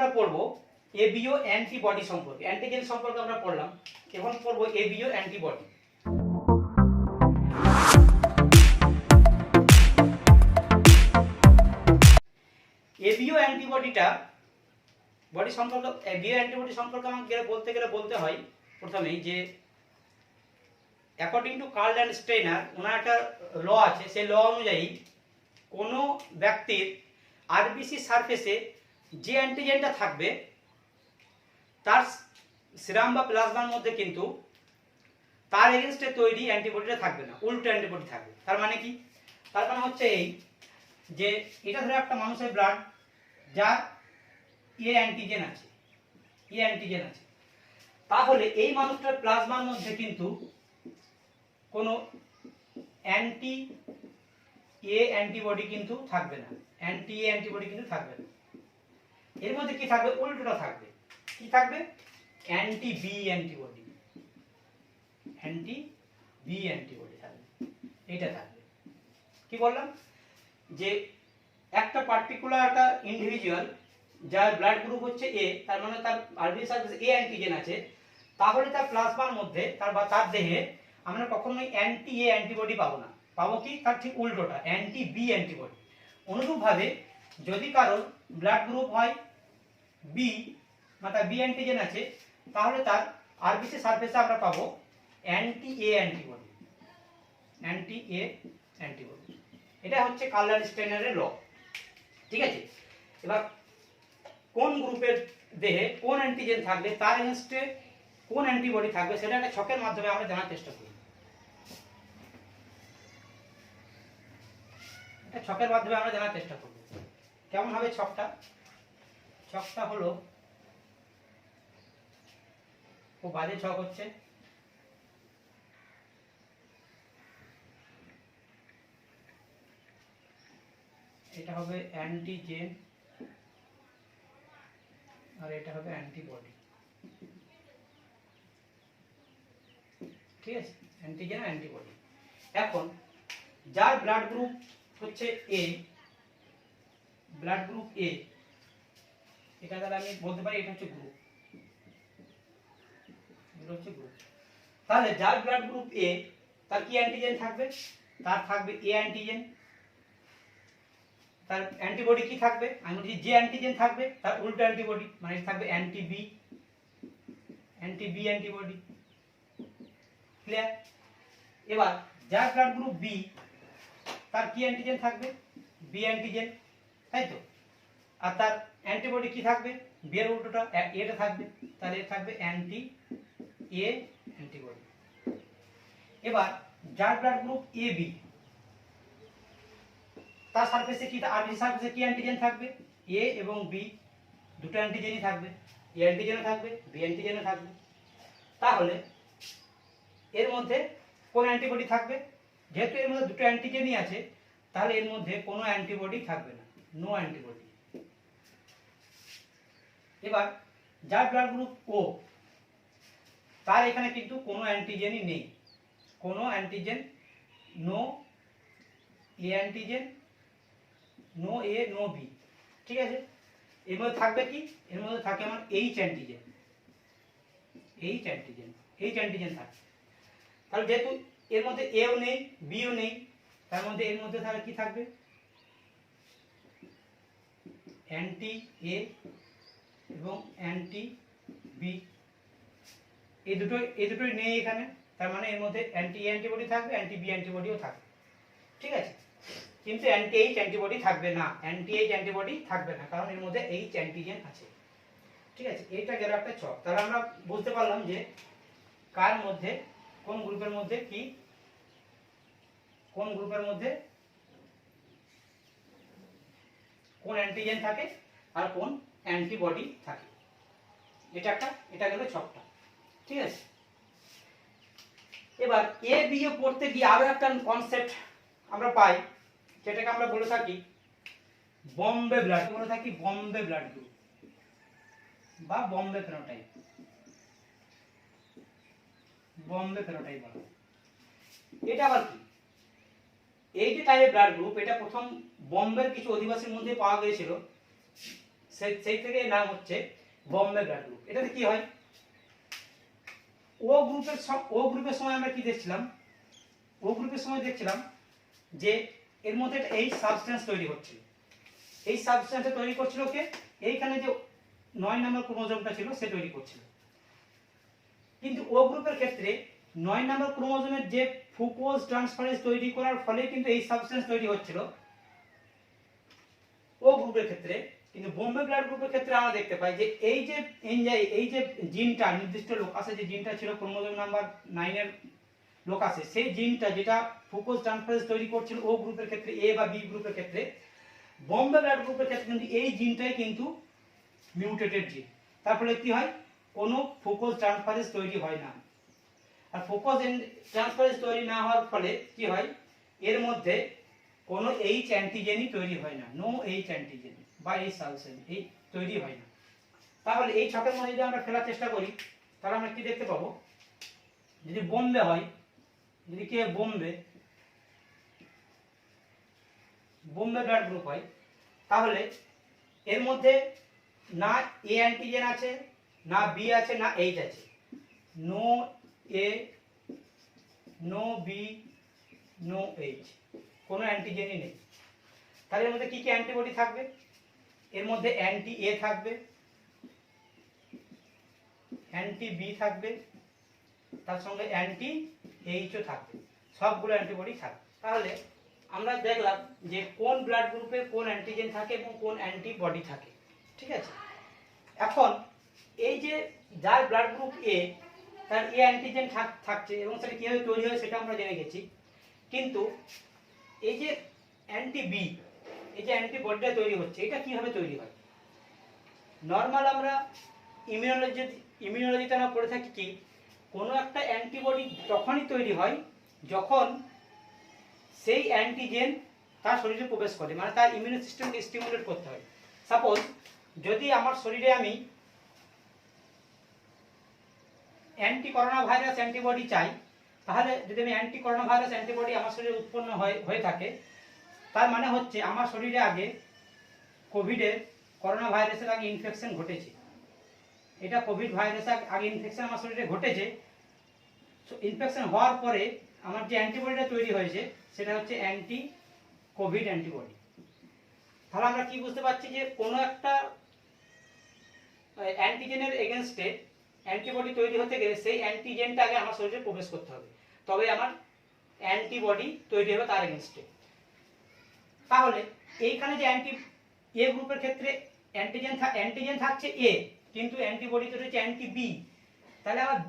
আমরা পড়বো ABO antibody সম্পর্কে, অ্যান্টিজেন সম্পর্কে আমরা পড়লাম, এখন পড়বো এবিও অ্যান্টিবডি। এবিও অ্যান্টিবডিটা বডি সম্পর্কে, এবিও অ্যান্টিবডি সম্পর্কে আমাকে বলতে গেলে বলতে হয় প্রথমেই যে according to Karl and Steiner, ওনার একটা ল আছে, সেই ল অনুযায়ী কোনো ব্যক্তির আরবিসি সারফেসে যে অ্যান্টিজেনটা থাকবে তার সিরাম বা প্লাজমার মধ্যে কিন্তু তার এগেনস্টে তৈরি অ্যান্টিবডিটা থাকবে না, উল্টো অ্যান্টিবডি থাকবে। তার মানে কি? তার মানে হচ্ছে এই যে এটা ধরো একটা মানুষের ব্লাড যার এ অ্যান্টিজেন আছে, এ অ্যান্টিজেন আছে, তাহলে এই মানুষটার প্লাজমার মধ্যে কিন্তু কোনো অ্যান্টি এ অ্যান্টিবডি কিন্তু থাকবে না, অ্যান্টি এ অ্যান্টিবডি কিন্তু থাকবে না। এর মধ্যে কি থাকবে? উল্টোটা থাকবে। কি থাকবে? Anti B antibody, anti B antibody থাকবে, এটা থাকবে। কি বললাম? যে একটা পার্টিকুলার একটা ইন্ডিভিজুয়াল যার ব্লাড গ্রুপ হচ্ছে এ, তার মানে তার আরবিসি সারফেসে এ অ্যান্টিজেন আছে, তাহলে তার প্লাজমার মধ্যে তার দেহে আমরা কখনোই অ্যান্টি এ অ্যান্টিবডি পাবো না, পাবো কি? তার ঠিক উল্টোটা, অ্যান্টি বি অ্যান্টিবডি। অনুরূপভাবে যদি কারোর ব্লাড গ্রুপ হয় বি, মানে তার বি অ্যান্টিজেন আছে, তাহলে তার আরবিসি সারফেসে আমরা পাবো anti A antibody, anti A antibody. এটা হচ্ছে কার্ল অ্যান্ড স্টেইনারের ল। ঠিক আছে? এবার কোন গ্রুপের দেহে কোন অ্যান্টিজেন থাকলে তার এগেইনস্টে কোন অ্যান্টিবডি থাকবে সেটা একটা ছকের মাধ্যমে আমরা জানার চেষ্টা করি। এটা ছকের মাধ্যমে আমরা জানার চেষ্টা করব। কেমন হবে ছকটা? ছকটা হলো, খুব বাজে ছক হচ্ছে, এটা হবে অ্যান্টিজেন আর এটা হবে অ্যান্টিবডি। ঠিক আছে? অ্যান্টিজেন আর অ্যান্টিবডি। এখন যার ব্লাড গ্রুপ হচ্ছে এ, ব্লাড গ্রুপ এ, এটা তাহলে আমি বলতে পারি এটা হচ্ছে গ্রুপ, এটা হচ্ছে গ্রুপ। তাহলে যার ব্লাড গ্রুপ এ, তার কি অ্যান্টিজেন থাকবে? তার থাকবে এ অ্যান্টিজেন। তার অ্যান্টিবডি কি থাকবে? আমি বলছি যে অ্যান্টিজেন থাকবে তার উল্টো অ্যান্টিবডি, মানে থাকবে anti B, anti B antibody. Clear? এবার যার ব্লাড গ্রুপ বি, তার কি অ্যান্টিজেন থাকবে? বি অ্যান্টিজেন, তাই তো? আর তার অ্যান্টিবডি কি থাকবে? বি এর উল্টোটা এটা থাকবে, তাহলে এটা থাকবে অ্যান্টি এ অ্যান্টিবডি। এবার যার ব্লাড গ্রুপ এ বি, তার সারফেসে কি, আরবিসি সারফেসে কি অ্যান্টিজেন থাকবে? এ এবং বি দুটো অ্যান্টিজেনই থাকবে, এ অ্যান্টিজেনও থাকবে, বি অ্যান্টিজেনও থাকবে। তাহলে এর মধ্যে কোন অ্যান্টিবডি থাকবে? যেহেতু এর মধ্যে দুটো অ্যান্টিজেনই আছে, তাহলে এর মধ্যে কোনো অ্যান্টিবডি থাকবে না, নো অ্যান্টিবডি। এবার যার ব্লাড গ্রুপ ও, তার এখানে কিন্তু কোনো অ্যান্টিজেনই নেই, কোনো অ্যান্টিজেন, নো এ অ্যান্টিজেন, নো এ নো বি। ঠিক আছে? এর মধ্যে থাকবে কি? এর মধ্যে থাকে আমার H antigen, H antigen, H antigen থাকে। তাহলে যেহেতু এর মধ্যে এও নেই বিও নেই, তার মধ্যে এর মধ্যে তাহলে কি থাকবে? অ্যান্টি এ এবং অ্যান্টি বি, এই দুটোই নেই এখানে, তার মানে এর মধ্যে অ্যান্টি এ অ্যান্টিবডি থাকবে, অ্যান্টি বি অ্যান্টিবডিও থাকবে। ঠিক আছে? কিন্তু অ্যান্টি এইচ অ্যান্টিবডি থাকবে না, অ্যান্টি এইচ অ্যান্টিবডি থাকবে না, কারণ এর মধ্যে এইচ অ্যান্টিজেন আছে। ঠিক আছে? এইটা গেল একটা ছক। তাহলে আমরা বুঝতে পারলাম যে কার মধ্যে, কোন গ্রুপের মধ্যে কি, কোন গ্রুপের মধ্যে কোন অ্যান্টিজেন থাকে আর কোন অ্যান্টিবডি থাকে। এটা গেল ছকটা। ঠিক আছে? এবার এ বি ও পড়তে গিয়ে আরো একটা কনসেপ্ট আমরা পাই, যেটাকে আমরা বলে থাকি বম্বে ব্লাড, বলে থাকি বম্বে ব্লাড গ্রুপ বা বম্বে ফেনোটাইপ, বম্বে ফেনোটাইপ বলা। এটা আবার কি? এই যে টাইপের ব্লাড গ্রুপ, এটা প্রথম বম্বের কিছু অধিবাসীর মধ্যে পাওয়া গিয়েছিল, সেই থেকে নাম হচ্ছে বোম্বে ব্লাড গ্রুপ। এটাতে কি হয়, ও গ্রুপের সময় আমরা কি দেখছিলাম, ও গ্রুপের সময় দেখছিলাম যে এর মধ্যে এই সাবস্টেন্স তৈরি হচ্ছিল। এই সাবস্টেন্সটা তৈরি করছিল কে, এইখানে যে 9 নম্বর ক্রোমোজোমটা ছিল সে তৈরি করছিল। কিন্তু ও গ্রুপের ক্ষেত্রে 9 নম্বর ক্রোমোজোমের যে ফুকোজ ট্রান্সফারেজ তৈরি করার ফলে কিন্তু এই সাবস্টেন্স তৈরি হচ্ছিল ও গ্রুপের ক্ষেত্রে। কিন্তু বোম্বে ব্লাড গ্রুপের ক্ষেত্রে আমরা দেখতে পাই যে এই যে এনজাইম, এই যে জিনটা নির্দিষ্ট লোকাসে যে জিনটা ছিল ক্রোমোজোম নাম্বার 9 এর লোকাসে, সেই জিনটা যেটা ফুকোজ ট্রান্সফারেজ তৈরি করছিল ও গ্রুপের ক্ষেত্রে, এ বা বি গ্রুপের ক্ষেত্রে, বোম্বে ব্লাড গ্রুপের ক্ষেত্রে কিন্তু এই জিনটাই কিন্তু মিউটেটেড জিন। তার ফলে কি হয়, কোনো ফুকোজ ট্রান্সফারেজ তৈরি হয় না। আর ফোকাস ট্রান্সফারেজ তৈরি না হওয়ার ফলে কি হয়, এর মধ্যে কোনো এইচ অ্যান্টিজেনই তৈরি হয় না, নো এইচ অ্যান্টিজেন বা এই সাবস্টেন্স এই তৈরি হয় না। তাহলে এই ছকের মধ্যে যদি আমরা ফেলার চেষ্টা করি তাহলে আমরা কি দেখতে পাবো, যদি বোম্বে হয়, যদি কে বোম্বে ব্লাড গ্রুপ হয়, তাহলে এর মধ্যে না এ অ্যান্টিজেন আছে, না বি আছে, না এইচ আছে, নো এ, নো বি, নো এইচ, কোনো অ্যান্টিজেনই নেই। তাহলে এর মধ্যে কি কি অ্যান্টিবডি থাকবে, এর মধ্যে অ্যান্টি এ থাকবে, অ্যান্টি বি থাকবে, তার সঙ্গে অ্যান্টি এইচও থাকবে, সবগুলো অ্যান্টিবডি থাকবে। তাহলে আমরা দেখলাম যে কোন ব্লাড গ্রুপে কোন অ্যান্টিজেন থাকে এবং কোন অ্যান্টিবডি থাকে, ঠিক আছে। এখন এই যে যার ব্লাড গ্রুপ এ, তার এ অ্যান্টিজেন থাকছে এবং সেটা কীভাবে তৈরি হয় সেটা আমরা জেনে গেছি। কিন্তু এই যে অ্যান্টি বি, এই যে অ্যান্টিবডিটা তৈরি হচ্ছে, এটা কিভাবে তৈরি হয়? নর্মাল আমরা ইমিউনোলজিতে আমরা পড়ে থাকি কি, কোনো একটা অ্যান্টিবডি তখনই তৈরি হয় যখন সেই অ্যান্টিজেন তার শরীরে প্রবেশ করে, মানে তার ইমিউন সিস্টেমকে স্টিমুলেট করতে হয়। সাপোজ যদি আমার শরীরে আমি অ্যান্টি করোনা ভাইরাস অ্যান্টিবডি চাই, তাহলে যদি আমি অ্যান্টি করোনা ভাইরাস অ্যান্টিবডি আমার শরীরে উৎপন্ন হয়ে থাকে, তার মানে হচ্ছে আমার শরীরে আগে কোভিডের, করোনা ভাইরাসের আগে ইনফেকশন ঘটেছে। এটা কোভিড ভাইরাসের আগে ইনফেকশন আমার শরীরে ঘটেছে। ইনফেকশন হওয়ার পরে আমার যে অ্যান্টিবডিটা তৈরি হয়েছে সেটা হচ্ছে অ্যান্টি কোভিড অ্যান্টিবডি। তাহলে আমরা কি বুঝতে পারছি যে কোনো একটা অ্যান্টিজেনের এগেনস্টে অ্যান্টিবডি তৈরি হতে গেলে সেই অ্যান্টিজেনটা আগে আমার শরীরে প্রবেশ করতে হবে, তবে আমার অ্যান্টিবডি তৈরি হবে তার এগেনস্টে। তাহলে এইখানে যে এ গ্রুপের ক্ষেত্রে অ্যান্টিজেন থাকছে এ, কিন্তু অ্যান্টিবডি তৈরি হচ্ছে অ্যান্টি বি। তাহলে আমার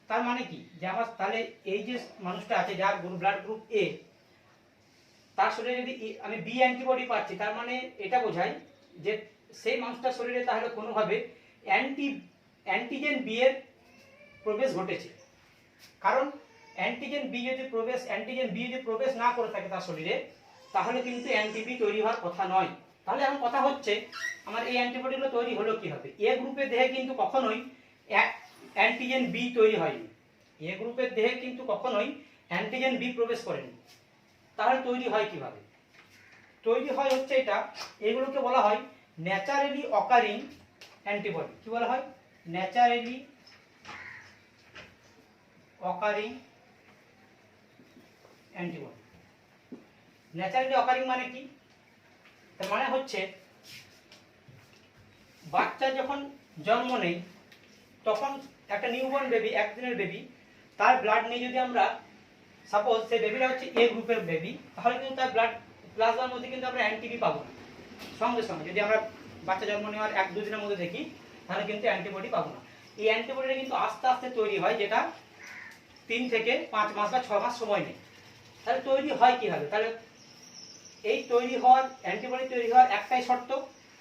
তার মানে কি, যে আমার তাহলে এই যে মানুষটা আছে যার ব্লাড গ্রুপ এ, তার শরীরে যদি আমি বি অ্যান্টিবডি পাচ্ছি, তার মানে এটা বোঝায় যে সেই মানুষটার শরীরে তাহলে কোনোভাবে অ্যান্টিজেন বি এর প্রবেশ ঘটেছে। কারণ অ্যান্টিজেন বি যদি প্রবেশ না করে থাকে তার শরীরে, তাহলে কিন্তু অ্যান্টিবি তৈরি হওয়ার কথা নয়। তাহলে এখন কথা হচ্ছে আমার এই অ্যান্টিবডিগুলো তৈরি হলো কিভাবে? এ গ্রুপের দেহে কিন্তু কখনোই অ্যান্টিজেন বি তৈরি হয়নি, এ গ্রুপের দেহে কিন্তু কখনোই অ্যান্টিজেন বি প্রবেশ করেনি। তাহলে তৈরি হয় কিভাবে? তৈরি হয় হচ্ছে এটা, এগুলোকে বলা হয় ন্যাচারালি অকারিং অ্যান্টিবডি। কি বলা হয়? Naturally occurring antibody. Naturally occurring মানে কি? তার মানে হচ্ছে বাচ্চা যখন জন্ম নেই তখন একটা নিউবর্ন বেবি, একদিনের বেবি, তার ব্লাড নিয়ে যদি আমরা সাপোজ সেই বেবিটা হচ্ছে এ গ্রুপের বেবি, তাহলে কিন্তু তার ব্লাড প্লাজমার মধ্যে কিন্তু আমরা অ্যান্টিবি পাবো না সঙ্গে সঙ্গে। যদি আমরা বাচ্চা জন্ম নেওয়ার 1-2 দিনের মধ্যে দেখি তাহলে কিন্তু অ্যান্টিবডি পাবো না। এই অ্যান্টিবডিটা কিন্তু আস্তে আস্তে তৈরি হয়, যেটা 3 থেকে 5 মাস বা 6 মাস সময় নেয়। তাহলে তৈরি হয় কিভাবে? তাহলে এই তৈরি হওয়ার অ্যান্টিবডি তৈরি হওয়ার একটাই শর্ত,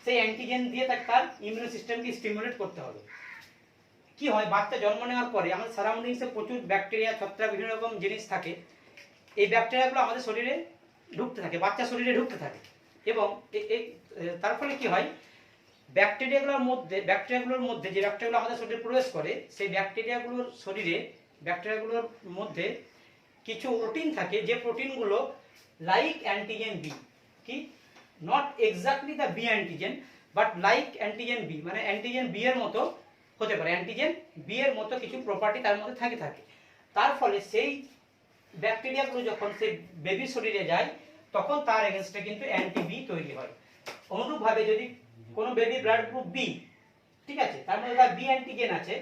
সেই অ্যান্টিজেন দিয়ে তার ইমিউন সিস্টেমকে স্টিমুলেট করতে হবে। কি হয়, বাচ্চা জন্ম নেওয়ার পরে আমাদের সারাউন্ডিংসে প্রচুর ব্যাকটেরিয়া, ছত্রাক, বিভিন্ন রকম জিনিস থাকে। এই ব্যাকটেরিয়াগুলো আমাদের শরীরে ঢুকতে থাকে, বাচ্চার শরীরে ঢুকতে থাকে, এবং তার ফলে কি হয়, ব্যাকটেরিয়াগুলোর মধ্যে যে ব্যাকটেরিয়াগুলো আমাদের শরীরে প্রবেশ করে, সেই ব্যাকটেরিয়াগুলোর মধ্যে কিছু প্রোটিন থাকে, যে প্রোটিনগুলো লাইক অ্যান্টিজেন বি, কি not exactly the B antigen, but like antigen B, মানে অ্যান্টিজেন বি এর মতো হতে পারে, অ্যান্টিজেন বি এর মতো কিছু প্রপার্টি তার মধ্যে থাকে। তার ফলে সেই ব্যাকটেরিয়াগুলো যখন সেই বেবির শরীরে যায় তখন তার এগেনস্টে কিন্তু অ্যান্টি বি তৈরি হয়। অনুরূপভাবে যদি কোনো বেবি ব্লাড গ্রুপ বি, ঠিক আছে, তার মধ্যে তার বি অ্যান্টিজেন আছে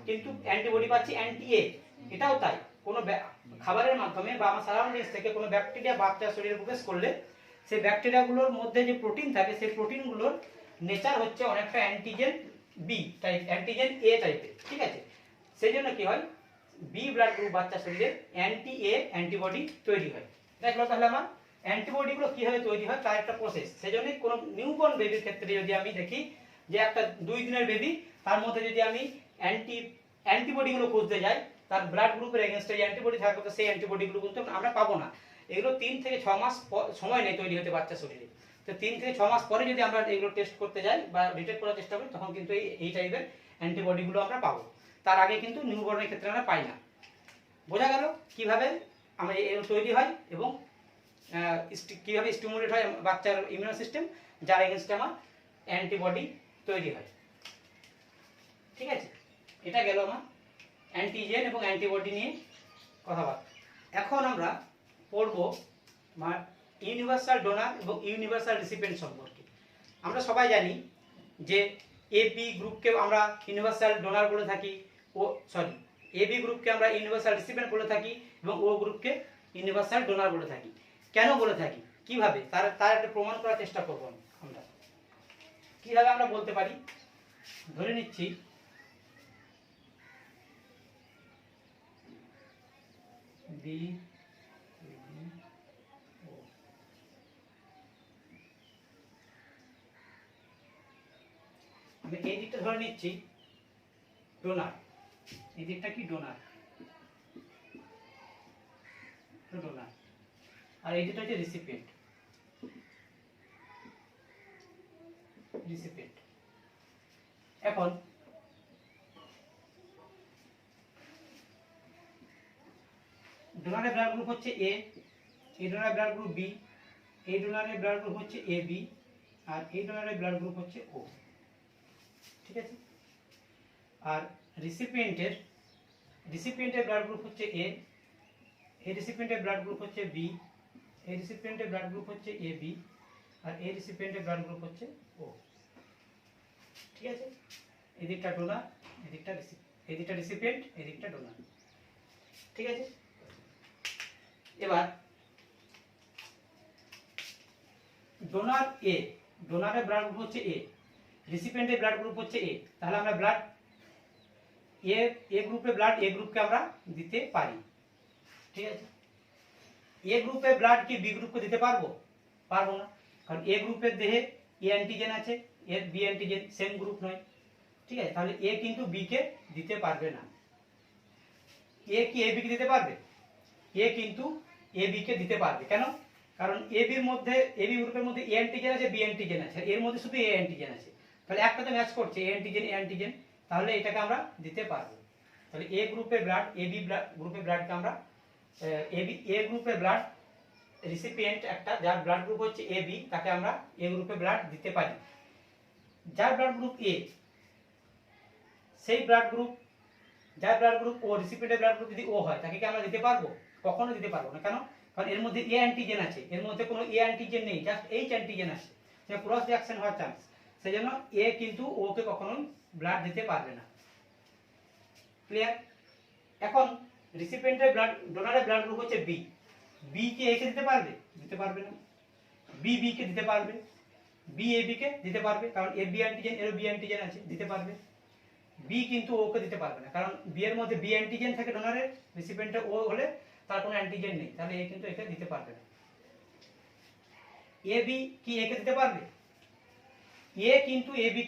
কিন্তু অ্যান্টিবডি পাচ্ছি অ্যান্টি এ, এটাও তাই। কোনো খাবারের মাধ্যমে বা আমার সারাউন্ডিংস থেকে কোনো ব্যাকটেরিয়া বাচ্চার শরীরে প্রবেশ করলে সেই ব্যাকটেরিয়াগুলোর মধ্যে যে প্রোটিন থাকে সেই প্রোটিনগুলোর নেচার হচ্ছে অনেকটা antigen B type, antigen A টাইপের, ঠিক আছে। সেই জন্য কি হয়, বি ব্লাড গ্রুপ বাচ্চা শরীরে অ্যান্টি এ অ্যান্টিবডি তৈরি হয়। দেখলো তাহলে আমার অ্যান্টিবডিগুলো কিভাবে তৈরি হয় তার একটা প্রসেস। সেই জন্যই কোনো নিউবর্ন বেবির ক্ষেত্রে যদি আমি দেখি যে একটা 2 দিনের বেবি, তার মধ্যে যদি আমি অ্যান্টিবডিগুলো খুঁজতে যাই, তার ব্লাড গ্রুপের এগেনস্টে যে অ্যান্টিবডি থাকবে তো সেই অ্যান্টিবডিগুলো কিন্তু আমরা পাবো না। এগুলো 3 থেকে 6 মাস সময় নেই তৈরি হতে বাচ্চা শরীরে। তো 3 থেকে 6 মাস পরে যদি আমরা এগুলো টেস্ট করতে যাই বা ডিটেক্ট করার চেষ্টা করি তখন কিন্তু এই টাইপের অ্যান্টিবডিগুলো আমরা পাবো। তার আগে কিন্তু নিউবর্নের ক্ষেত্রে আমরা পাই না। বোঝা গেল কিভাবে আমরা এগুলো তৈরি হয় এবং কিভাবে স্টিমুলেট হয় বাচ্চার ইমিউন সিস্টেম, যার এগেনস্টে আমার অ্যান্টিবডি তৈরি হয়। ঠিক আছে, এটা গেল আমার অ্যান্টিজেন এবং অ্যান্টিবডি নিয়ে কথাবার্তা। এখন আমরা পড়বো ইউনিভার্সাল ডোনার এবং ইউনিভার্সাল রিসিপিয়েন্ট সম্পর্কে। আমরা সবাই জানি যে এ বি গ্রুপকে আমরা ইউনিভার্সাল ডোনার বলে থাকি, এ বি গ্রুপকে আমরা ইউনিভার্সাল রিসিপিয়েন্ট বলে থাকি এবং ও গ্রুপকে ইউনিভার্সাল ডোনার বলে থাকি। কেন বলে থাকি, কিভাবে, তার একটা প্রমাণ করার চেষ্টা করবো আমরা। কিভাবে আমরা বলতে পারি, ধরে নিচ্ছি বি, আমি এই দিকটা ধরে নিচ্ছি ডোনার, এই দিকটা কি ডোনার, ডোনার, আর এই দিকটা হচ্ছে রিসিপিয়েন্ট, রিসিপিয়েন্ট। এখন ডোনারের ব্লাড গ্রুপ হচ্ছে এ, এই ডোনারের ব্লাড গ্রুপ বি, এই ডোনারের ব্লাড গ্রুপ হচ্ছে এ বি, আর এই ডোনারের ব্লাড গ্রুপ হচ্ছে ও, ঠিক আছে। আর রিসিপিয়েন্টের ব্লাড গ্রুপ হচ্ছে এ, এই রিসিপিয়েন্টের ব্লাড গ্রুপ হচ্ছে বি, এই রিসিপিয়েন্টের ব্লাড গ্রুপ হচ্ছে এ বি, আর এই রিসিপিয়েন্টের ব্লাড গ্রুপ হচ্ছে ও, ঠিক আছে। এদিকটা ডোনার, এদিকটা রিসিপিয়েন্ট, এদিকটা ডোনার, ঠিক আছে। এবার ডোনার এ, ডোনারের ব্লাড গ্রুপ হচ্ছে এ, রিসিপিয়েন্টের ব্লাড গ্রুপ হচ্ছে এ, তাহলে আমরা ব্লাড এ গ্রুপে ব্লাড এ গ্রুপকে আমরা দিতে পারি, ঠিক আছে। এ গ্রুপে ব্লাড কি বি গ্রুপকে দিতে পারবো? পারবো না, কারণ এ গ্রুপের দেহে এ অ্যান্টিজেন আছে, এর বি অ্যান্টিজেন সেম গ্রুপ নয়, ঠিক আছে। তাহলে এ কিন্তু বি কে দিতে পারবে না। এ কি এ বি কে দিতে পারবে? এ কিন্তু এ বি কে দিতে পারবে, কেন? কারণ এ বির মধ্যে, এ বি গ্রুপের মধ্যে এ অ্যান্টিজেন আছে, বি অ্যান্টিজেন আছে, এর মধ্যে শুধু এ অ্যান্টিজেন আছে, তাহলে একটাতে ম্যাচ করছে এ অ্যান্টিজেন, তাহলে এটাকে আমরা দিতে পারবো। তাহলে এ গ্রুপের ব্লাড, এ বি গ্রুপের ব্লাডকে আমরা এ গ্রুপের ব্লাড রিসিপিয়েন্ট একটা যার ব্লাড গ্রুপ হচ্ছে এ বি, তাকে আমরা এ গ্রুপে ব্লাড দিতে পারি। যার ব্লাড গ্রুপ এ, সেই ব্লাড গ্রুপ, যার ব্লাড গ্রুপ ও, রিসিপিয়েন্টের ব্লাড গ্রুপ যদি ও হয়, তাকে কি আমরা দিতে পারবো? কখনো দিতে পারবো না, কেন? কারণ এর মধ্যে এ অ্যান্টিজেন আছে, এর মধ্যে কোনো এ অ্যান্টিজেন নেই, জাস্ট এইচ অ্যান্টিজেন আছে, সে ক্রস রিঅ্যাকশন হওয়ার চান্স, সেজন্য এ কিন্তু ও কে কখনোই ব্লাড দিতে পারবে না। ক্লিয়ার? এখন রিসিপিয়েন্টের ব্লাড, ডোনারের ব্লাড গ্রুপ হচ্ছে বি, বি কে এ কে দিতে পারবে? দিতে পারবে না। বি বি কে দিতে পারবে, বি এ বি কে দিতে পারবে, কারণ এর বি অ্যান্টিজেন, এর বি অ্যান্টিজেন আছে, দিতে পারবে। বি কিন্তু ও কে দিতে পারবে না, কারণ বি এর মধ্যে বি অ্যান্টিজেন থাকে ডোনারের, রিসিপিয়েন্টে ও হলে তার কোনো অ্যান্টিজেন নেই, তাহলে এ কিন্তু একে দিতে পারবে না। এ বি কি এ কে দিতে পারবে? এ কিন্তু এ বি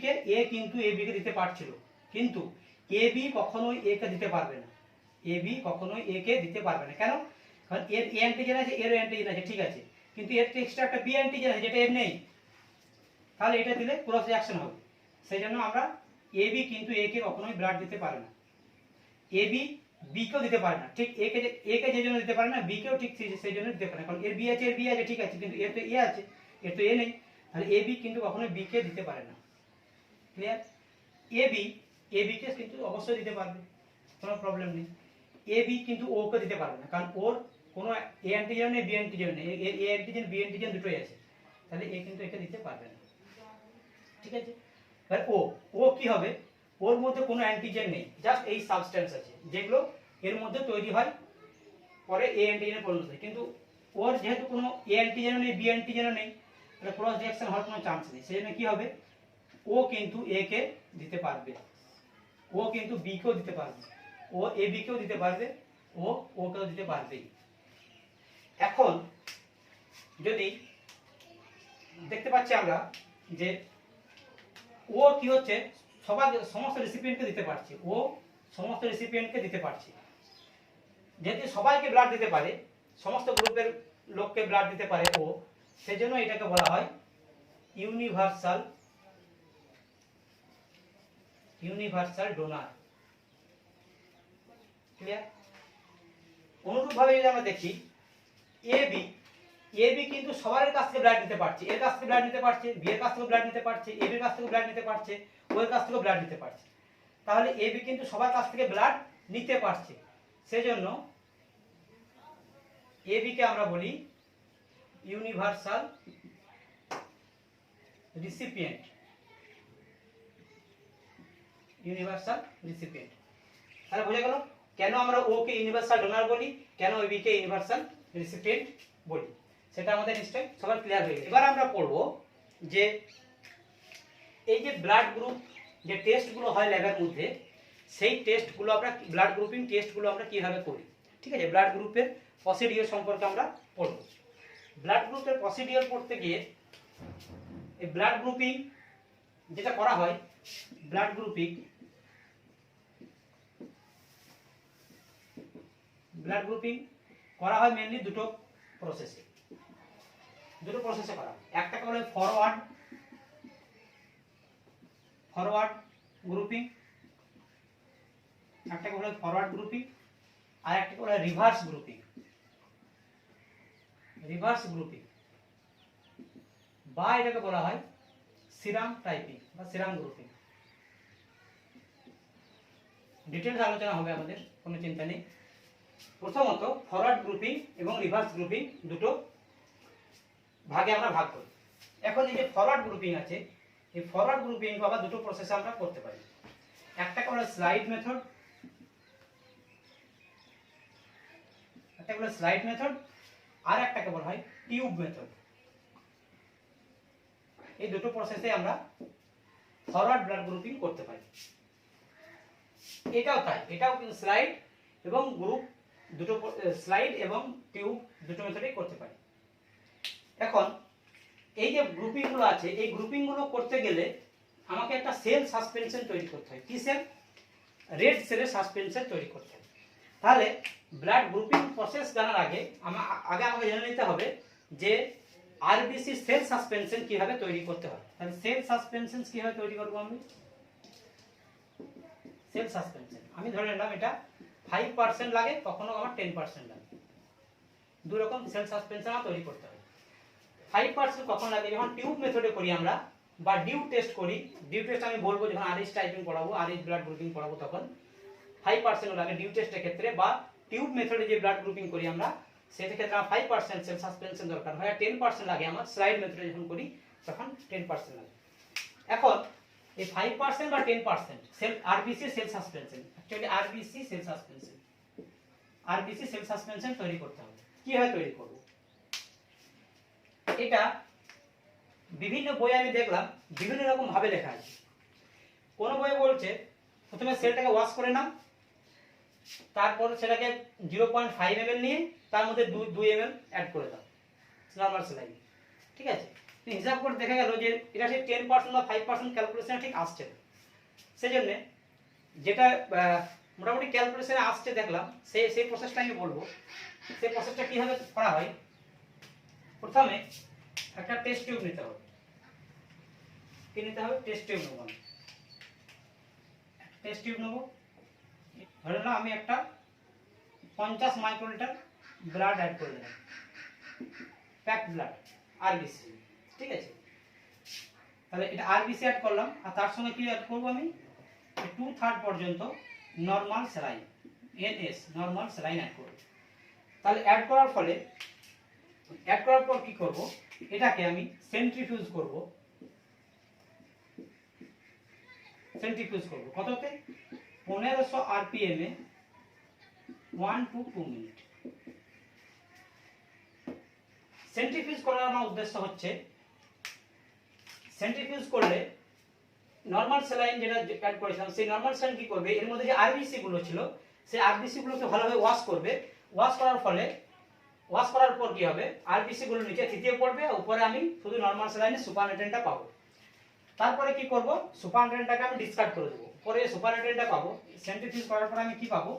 কে দিতে পারছিল, কিন্তু এ বি কখনোই এ কে দিতে পারবে না, এ বি কখনোই এ কে দিতে পারবে না, কেন? কারণ এর এ অ্যান্টিজেন আছে, এর অ্যান্টিজেন আছে, ঠিক আছে, কিন্তু এর এক্সট্রা একটা বি অ্যান্টিজেন আছে যেটা এর নেই, তাহলে এটা দিলে ক্রস রিঅ্যাকশন হবে। সেই জন্য আমরা এ বি কিন্তু এ কে কখনোই ব্লাড দিতে পারে না, এ বি বি কেও দিতে পারে না, ঠিক এ কে যে জন্য দিতে পারে না, বি কেও ঠিক সেই জন্য দিতে পারে না, কারণ এর বি আছে, ঠিক আছে, কিন্তু এর তো এ আছে, এর তো এ নেই, তাহলে এ বি কিন্তু কখনোই বি কে দিতে পারে না। ক্লিয়ার? এ বি কে কিন্তু অবশ্যই দিতে পারবে, কোনো প্রবলেম নেই। এ বি কিন্তু ও কে দিতে পারবে না, কারণ ওর কোনো এ অ্যান্টিজেন নেই, বি অ্যান্টিজেন নেই, এ অ্যান্টিজেন বি অ্যান্টিজেন দুটোই আছে, তাহলে এ কিন্তু একে দিতে পারবে না। ঠিক আছে? এবার ও কি হবে, ওর মধ্যে কোনো অ্যান্টিজেন নেই, জাস্ট এই সাবস্টেন্স আছে যেগুলো এর মধ্যে তৈরি হয় পরে এ অ্যান্টিজেনে পরিণত হয়, কিন্তু ওর যেহেতু কোনো এ অ্যান্টিজেনও নেই, বি অ্যান্টিজেনও নেই, তাহলে ক্রস রিঅ্যাকশন হওয়ার কোনো চান্স নেই। সেজন্য কি হবে, ও কিন্তু এ কে দিতে পারবে, ও কিন্তু বি কেও দিতে পারবে, ও এ বি কেও দিতে পারবে, ও কেও দিতে পারবে। এখন যদি দেখতে পাচ্ছি আমরা যে ও কি হচ্ছে, সমস্ত রেসিপিয়েন্টকে দিতে পারছে, ও সমস্ত রেসিপিয়েন্টকে দিতে পারছে। যেহেতু সবাইকে ব্লাড দিতে পারে, সমস্ত গ্রুপের লোককে ব্লাড দিতে পারে ও, সেজন্য এটাকে বলা হয় ইউনিভার্সাল ডোনার। ক্লিয়ার? অনুরূপভাবে যদি আমরা দেখি এ বি কিন্তু সবার কাছ থেকে ব্লাড নিতে পারছে, এর কাছ থেকে ব্লাড নিতে পারছে, বি এর কাছ থেকে ব্লাড নিতে পারছে, এ বির কাছ থেকে ব্লাড নিতে পারছে, ও এর কাছ থেকে ব্লাড নিতে পারছে। তাহলে এ বি কিন্তু সবার কাছ থেকে ব্লাড নিতে পারছে, সেজন্য এ বি কে আমরা বলি ইউনিভার্সাল রিসিপিয়েন্ট। তাহলে বোঝা গেল কেন আমরা ও কে ইউনিভার্সাল ডোনার বলি, কেন A B K universal recipient বলি, সেটা আমাদের নিশ্চয়ই সবার ক্লিয়ার হয়ে গেছে। এবার আমরা পড়ব যে এই যে ব্লাড গ্রুপ যে টেস্টগুলো হয় ল্যাবের মধ্যে, সেই টেস্টগুলো আমরা ব্লাড গ্রুপিং টেস্টগুলো আমরা কিভাবে করি। ঠিক আছে? ব্লাড গ্রুপের প্রসিডিওর সম্পর্কে আমরা পড়ব। ব্লাড গ্রুপের প্রসিডিওর পড়তে গিয়ে এই ব্লাড গ্রুপিং যেটা করা হয়, ব্লাড গ্রুপিং করা হয় মেইনলি দুটো প্রসেসে করা হয়। একটাকে বলে ফরওয়ার্ড গ্রুপিং, একটাকে বলে ফরওয়ার্ড গ্রুপিং, আর একটাকে বলে রিভার্স গ্রুপিং। বা এটাকে বলা হয় সিরাম টাইপিং বা সিরাম গ্রুপিং। ডিটেইলস আলোচনা হবে আমাদের, কোনো চিন্তা নেই। প্রথমত ফরওয়ার্ড গ্রুপিং এবং রিভার্স গ্রুপিং দুটো ভাগে আমরা ভাগ করি। এখন এই যে ফরওয়ার্ড গ্রুপিং আছে, এই ফরওয়ার্ড গ্রুপিং আবার দুটো প্রসেসে আমরা করতে পারি। একটাকে বলে স্লাইড মেথড, আর একটাকে বলা হয় টিউব মেথড। এই দুটো প্রসেসে আমরা ফরওয়ার্ড ব্লাড গ্রুপিং করতে পারি। এটাও তাই, এটাও স্লাইড এবং গ্রুপ দুটো, স্লাইড এবং টিউব দুটো মেথডেই করতে পারি। এখন এই যে গ্রুপিং গুলো আছে, এই গ্রুপিং গুলো করতে গেলে আমাকে একটা সেল সাসপেনশন তৈরি করতে হয়। কি সেল? রেড সেলের সাসপেনশন তৈরি করতে হয়। তাহলে ব্লাড গ্রুপিং প্রসেস জানার আগে আমাকে জেনে নিতে হবে যে আরবিসি সেল সাসপেনশন কিভাবে তৈরি করতে হয়। তাহলে সেল সাসপেনশন কিভাবে তৈরি করব আমি? সেল সাসপেনশন আমি ধরে নিলাম এটা 5% লাগে, কখনো আমার 10% লাগে। দুই রকম সেল সাসপেনশন তৈরি করতে হয়। 5% কখন লাগে? যখন টিউব মেথডে করি আমরা, বা ডিউ টেস্ট করি। ডিউ টেস্ট আমি বলবো যখন আরএইচ টাইপিং পড়াবো, আরএইচ ব্লাড গ্রুপিং পড়াবো, তখন 5% লাগে ডিউ টেস্টের ক্ষেত্রে। বা টিউব মেথডে যে ব্লাড গ্রুপিং করি আমরা, সেটার ক্ষেত্রে আমার 5% সেল সাসপেনশন দরকার হয়, 10% লাগে আমার স্লাইড মেথডে যখন করি তখন 10% লাগে। এখন এই 5% বা 10% cell RBC cell suspension, actually RBC cell suspension তৈরি করতে হবে। কিভাবে তৈরি করব? এটা বিভিন্ন বই আমি দেখলাম বিভিন্ন রকম ভাবে লেখা আছে। কোন বইয়ে বলছে প্রথমে সেলটাকে ওয়াশ করে নাও, তারপর সেটাকে 0.5 ml নিয়ে তার মধ্যে 2 ml অ্যাড করে দাও, নরমাল স্যালাইন। ঠিক আছে? হিসাব করে দেখা গেল যে এটা ঠিক 10% বা 5% ক্যালকুলেশন ঠিক আসছে না। সেজন্য যেটা মোটামুটি ক্যালকুলেশনে আসছে দেখলাম, সেই প্রসেসটা আমি বলবো। সেই প্রসেসটা কিভাবে করা হয়? প্রথমে একটা টেস্ট টিউব নিতে হবে। কি নিতে হবে? টেস্ট টিউব নেব। টেস্ট টিউব নেব, ধরে নাও আমি একটা 50 মাইক্রোলিটার ব্লাড অ্যাড করে দিলাম, প্যাকড ব্লাড আরবিসি। ঠিক আছে? তাহলে এটা আরবিসি অ্যাড করলাম, আর তার সঙ্গে কি অ্যাড করব আমি 2/3 পর্যন্ত normal saline, NS normal saline add করব। তাহলে অ্যাড করার পর কি করব, এটাকে আমি সেন্ট্রিফিউজ করব। কততে? 1500 RPM A 1 to 2 minute. Centrifuge করার আমার উদ্দেশ্য হচ্ছে, সেন্ট্রিফিউজ করলে নরমাল স্যালাইন যেটা অ্যাড করেছিলাম, সেই নরমাল স্যালাইন কি করবে, এর মধ্যে যে আরবিসি গুলো ছিল সেই আরবিসি গুলোকে ভালোভাবে ওয়াশ করবে। ওয়াশ করার পর কি হবে, আরবিসি গুলো নিচে থিতিয়ে পড়বে, আর উপরে আমি শুধু নরমাল স্যালাইনে সুপারনেটেন্টটা পাবো। তারপরে কি করব, সুপারনেটেন্টটাকে আমি ডিসকার্ড করে দেবো, পরে সুপারনেটেন্টটা পাবো। সেন্ট্রিফিউজ করার পর আমি কি পাবো,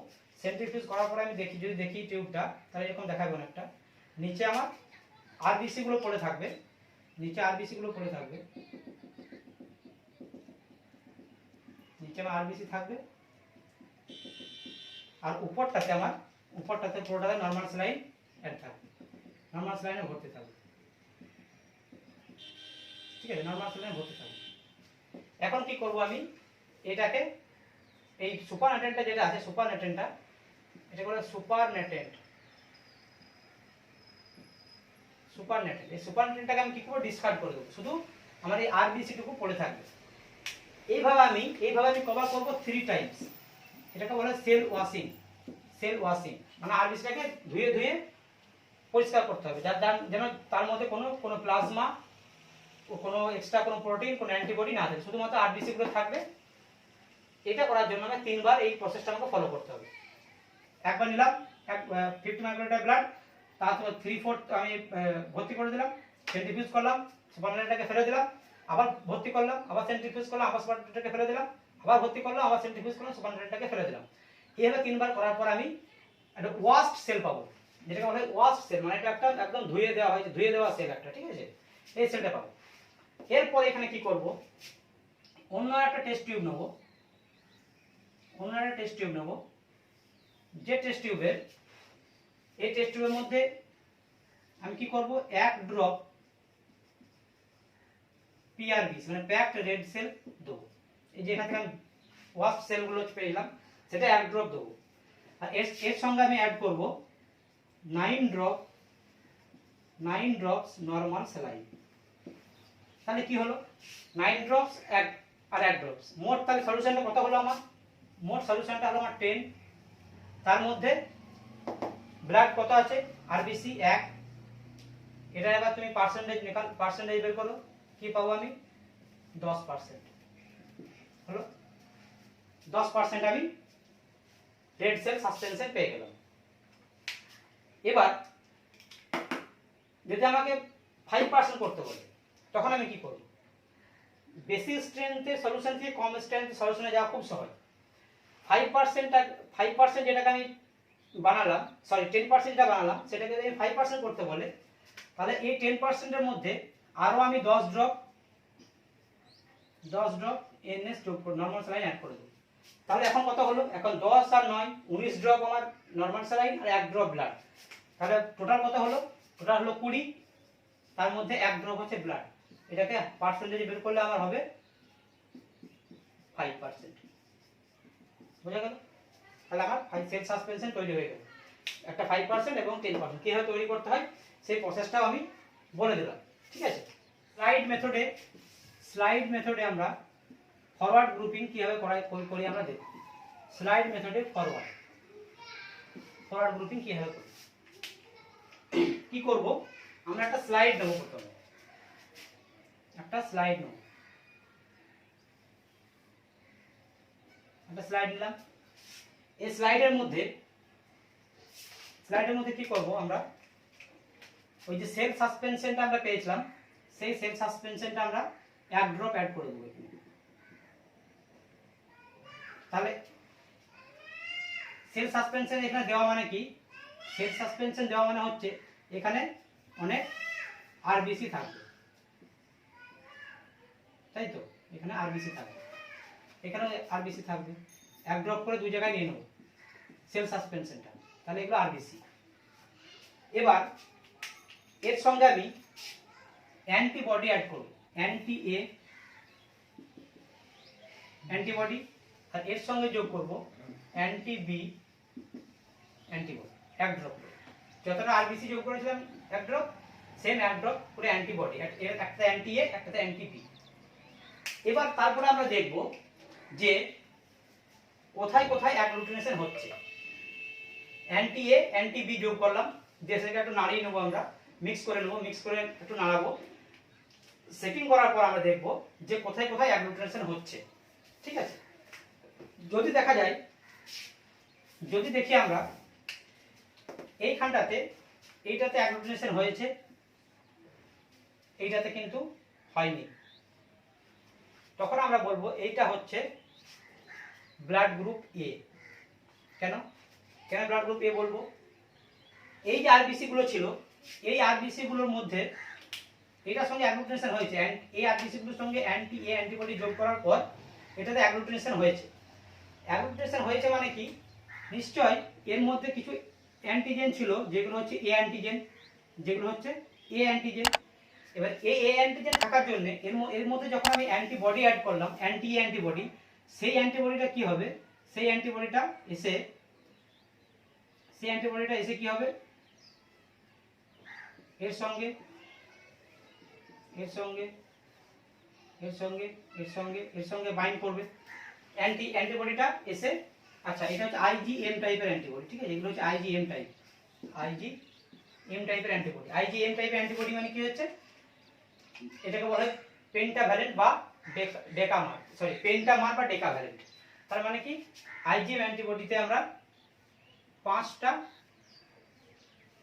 সেন্ট্রিফিউজ করার পর আমি যদি দেখি টিউবটা, তাহলে এরকম দেখাবো একটা, নিচে আমার আরবিসি গুলো পড়ে থাকবে, নিচে আমার আরবিসি থাকবে, আর উপরটাতে পুরোটাতে নরমাল স্যালাইন অ্যাড থাকবে, নরমাল স্যালাইনে ভর্তি থাকবে। ঠিক আছে, নরমাল স্যালাইনে ভর্তি থাকবে। এখন কি করব, আমি এটাকে এই সুপারনেটেন্টটা যেটা আছে, সুপারনেটেন্টটা এটা বলে সুপারনেটেন্ট, এই সুপারনেটেন্টটাকে আমি কি করব, ডিসকার্ড করে দেবো, শুধু আমার এই আরবিসি টুকু পড়ে থাকবে। এইভাবে আমি কভার করব 3 টাইমস। এটাকে বলে সেল ওয়াশিং, মানে আরবিসিটাকে ধুয়ে পরিষ্কার করতে হবে, যেন তার মধ্যে কোনো প্লাজমা, কোনো এক্সট্রা কোনো প্রোটিন, কোনো অ্যান্টিবডি না থাকে, শুধুমাত্র আরবিসি গুলো থাকবে। এটা করার জন্য আমাকে 3 বার এই প্রসেসটা আমাকে ফলো করতে হবে। একবার নিলাম 50 মাইক্রোলিটার ব্লাড, তারপর 3/4 আমি ভর্তি করে দিলাম, সেন্ট্রিফিউজ করলাম, সুপারনেটটাকে ফেলে দিলাম, আবার ভর্তি করলাম, আবার সেন্ট্রিফিউজ করলাম, আবার সুপারনেটটাকে ফেলে দিলাম, আবার ভর্তি করলাম, আবার সেন্ট্রিফিউজ করলাম, সুপারনেটটাকে ফেলে দিলাম। এইভাবে 3 বার করার পর আমি একটা ওয়াশড সেল পাবো, যেটাকে বলা হয় ওয়াশড সেল, মানে এটা একটা একদম ধুয়ে দেওয়া সেল একটা, ঠিক আছে, এই সেলটা পাবো। এরপর এখানে কি করব, অন্য একটা টেস্ট টিউব নেব, যে টেস্ট টিউবের মধ্যে আমি কি করব, 1 ড্রপ পিআরবি মানে প্যাকড রেড সেল দেবো। এই যে এখান থেকে আমি ওয়াশ সেলগুলো পেলাম, সেটা 1 ড্রপ দেবো। আর এর সঙ্গে আমি অ্যাড করব 9 ড্রপস নরমাল স্যালাইন। তাহলে কি হলো, 9 ড্রপস আর 1 ড্রপস, মোট তাহলে সলিউশনটা কত হলো আমার, মোট সলিউশনটা হলো আমার 10। তার মধ্যে ব্লাড কত আছে, আরবিসি 1, এটা এবার তুমি পার্সেন্টেজ বের করো, কি পাবো আমি 10%, হলো 10% আমি রেড সেল সাসপেনশন পেয়ে গেলাম। এবার যদি আমাকে 5% করতে বলে, তখন আমি কি করব, বেশি স্ট্রেংথের সলিউশন থেকে কম স্ট্রেংথের সলিউশনে যাওয়া খুব সহজ। 5% যেটাকে আমি বানালাম, সরি 10%টা বানালাম, সেটাকে যদি 5% করতে বলে, তাহলে এই 10%-এর মধ্যে আরো আমি 10 drop NS normal saline add করে দেব। তাহলে এখন কত হলো, এখন 10 আর 9 19 ড্রপ আমার নরমাল স্যালাইন আর 1 ড্রপ ব্লাড। তাহলে টোটাল কত হলো, টোটাল হলো 20, তার মধ্যে 1 ড্রপ হচ্ছে ব্লাড। এটাকে পার্সেন্টেজ বের করলে আমার হবে 5%। বুঝা গেল? তাহলে আমার সেল সাসপেনশন তৈরি হয়ে গেল, একটা 5% এবং 10%। কিভাবে তৈরি করতে হয় সেই প্রসেসটাও আমি বলে দিলাম, ঠিক আছে। স্লাইড মেথডে আমরা ফরওয়ার্ড গ্রুপিং কিভাবে করি আমরা দেখব। স্লাইড মেথডে ফরওয়ার্ড গ্রুপিং কিভাবে করি, কি করব, আমরা একটা স্লাইড নেব, প্রথমে একটা স্লাইড নিলাম। এই স্লাইডের মধ্যে কি করব, আমরা ওই যে সেল সাসপেনশনটা আমরা পেয়েছিলাম, সেই সেল সাসপেনশনটা আমরা 1 ড্রপ অ্যাড করে দেবো এখানে। তাহলে সেল সাসপেনশন এখানে দেওয়া মানে কি, সেল সাসপেনশন দেওয়া মানে হচ্ছে এখানে অনেক আরবিসি থাকবে, তাই তো, এখানে আরবিসি থাকবে, এখানে আরবিসি থাকবে। 1 ড্রপ করে 2 জায়গায় নিয়ে নেব সেল সাসপেনশনটা, তাহলে এগুলো আরবিসি। এবার এর সঙ্গে আমি অ্যান্টিবডি অ্যাড করব, অ্যান্টি এ অ্যান্টিবডি, আর এর সঙ্গে যোগ করব অ্যান্টি বি অ্যান্টিবডি, এক ড্রপ। যতটা আরবিসি যোগ করেছিলাম এক ড্রপ, সেম এক ড্রপ করে অ্যান্টিবডি, একটা অ্যান্টি এ একটা অ্যান্টি বি। এবার তারপরে আমরা দেখব যে কোথায় কোথায় অ্যাগ্লুটিনেশন হচ্ছে। অ্যান্টি এ অ্যান্টি বি যোগ করলাম, দিয়ে সেটাকে একটু নাড়িয়ে নেবো, আমরা মিক্স করে নেবো, মিক্স করে একটু নাড়াবো। সেটিং করার পর আমরা দেখব যে কোথায় কোথায় অ্যাগ্লুটিনেশন হচ্ছে। ঠিক আছে, যদি দেখা যায়, যদি দেখি আমরা এইখানটাতে, এইটাতে অ্যাগ্লুটিনেশন হয়েছে, এইটাতে কিন্তু হয়নি, তখন আমরা বলবো এইটা হচ্ছে ব্লাড গ্রুপ এ। কেন কেন ব্লাড গ্রুপ এ বলবো? এই যে আরবিসি গুলো ছিল, এই আরবিসি গুলোর মধ্যে এটার সঙ্গে অ্যাগ্লুটিনেশন হয়েছে, এই আরবিসি গুলোর সঙ্গে অ্যান্টি এ অ্যান্টিবডি যোগ করার পর এটাতে অ্যাগ্লুটিনেশন হয়েছে। অ্যাগ্লুটিনেশন হয়েছে মানে কি, নিশ্চয় এর মধ্যে কিছু অ্যান্টিজেন ছিল, যেগুলো হচ্ছে এ অ্যান্টিজেন, যেগুলো হচ্ছে এ অ্যান্টিজেন। এবার এ অ্যান্টিজেন থাকার জন্য এর মধ্যে যখন আমি অ্যান্টিবডি অ্যাড করলাম, অ্যান্টি এ অ্যান্টিবডি, সেই অ্যান্টিবডিটা কি হবে, সেই অ্যান্টিবডিটা এসে কি হবে, এর সঙ্গে এর সঙ্গে এর সঙ্গে এর সঙ্গে এর সঙ্গে বাইন্ড করবে, অ্যান্টিবডিটা এসে, আচ্ছা এটা হচ্ছে আইজিএম টাইপের অ্যান্টিবডি। ঠিক আছে, এগুলো হচ্ছে আইজিএম টাইপের অ্যান্টিবডি। আইজিএম টাইপের অ্যান্টিবডি মানে কি হচ্ছে, এটাকে বলা হয় পেন্টাভ্যালেন্ট বা পেন্টামার বা ডেকাভ্যালেন্ট। তার মানে কি, আইজিএম অ্যান্টিবডিতে আমরা 5টা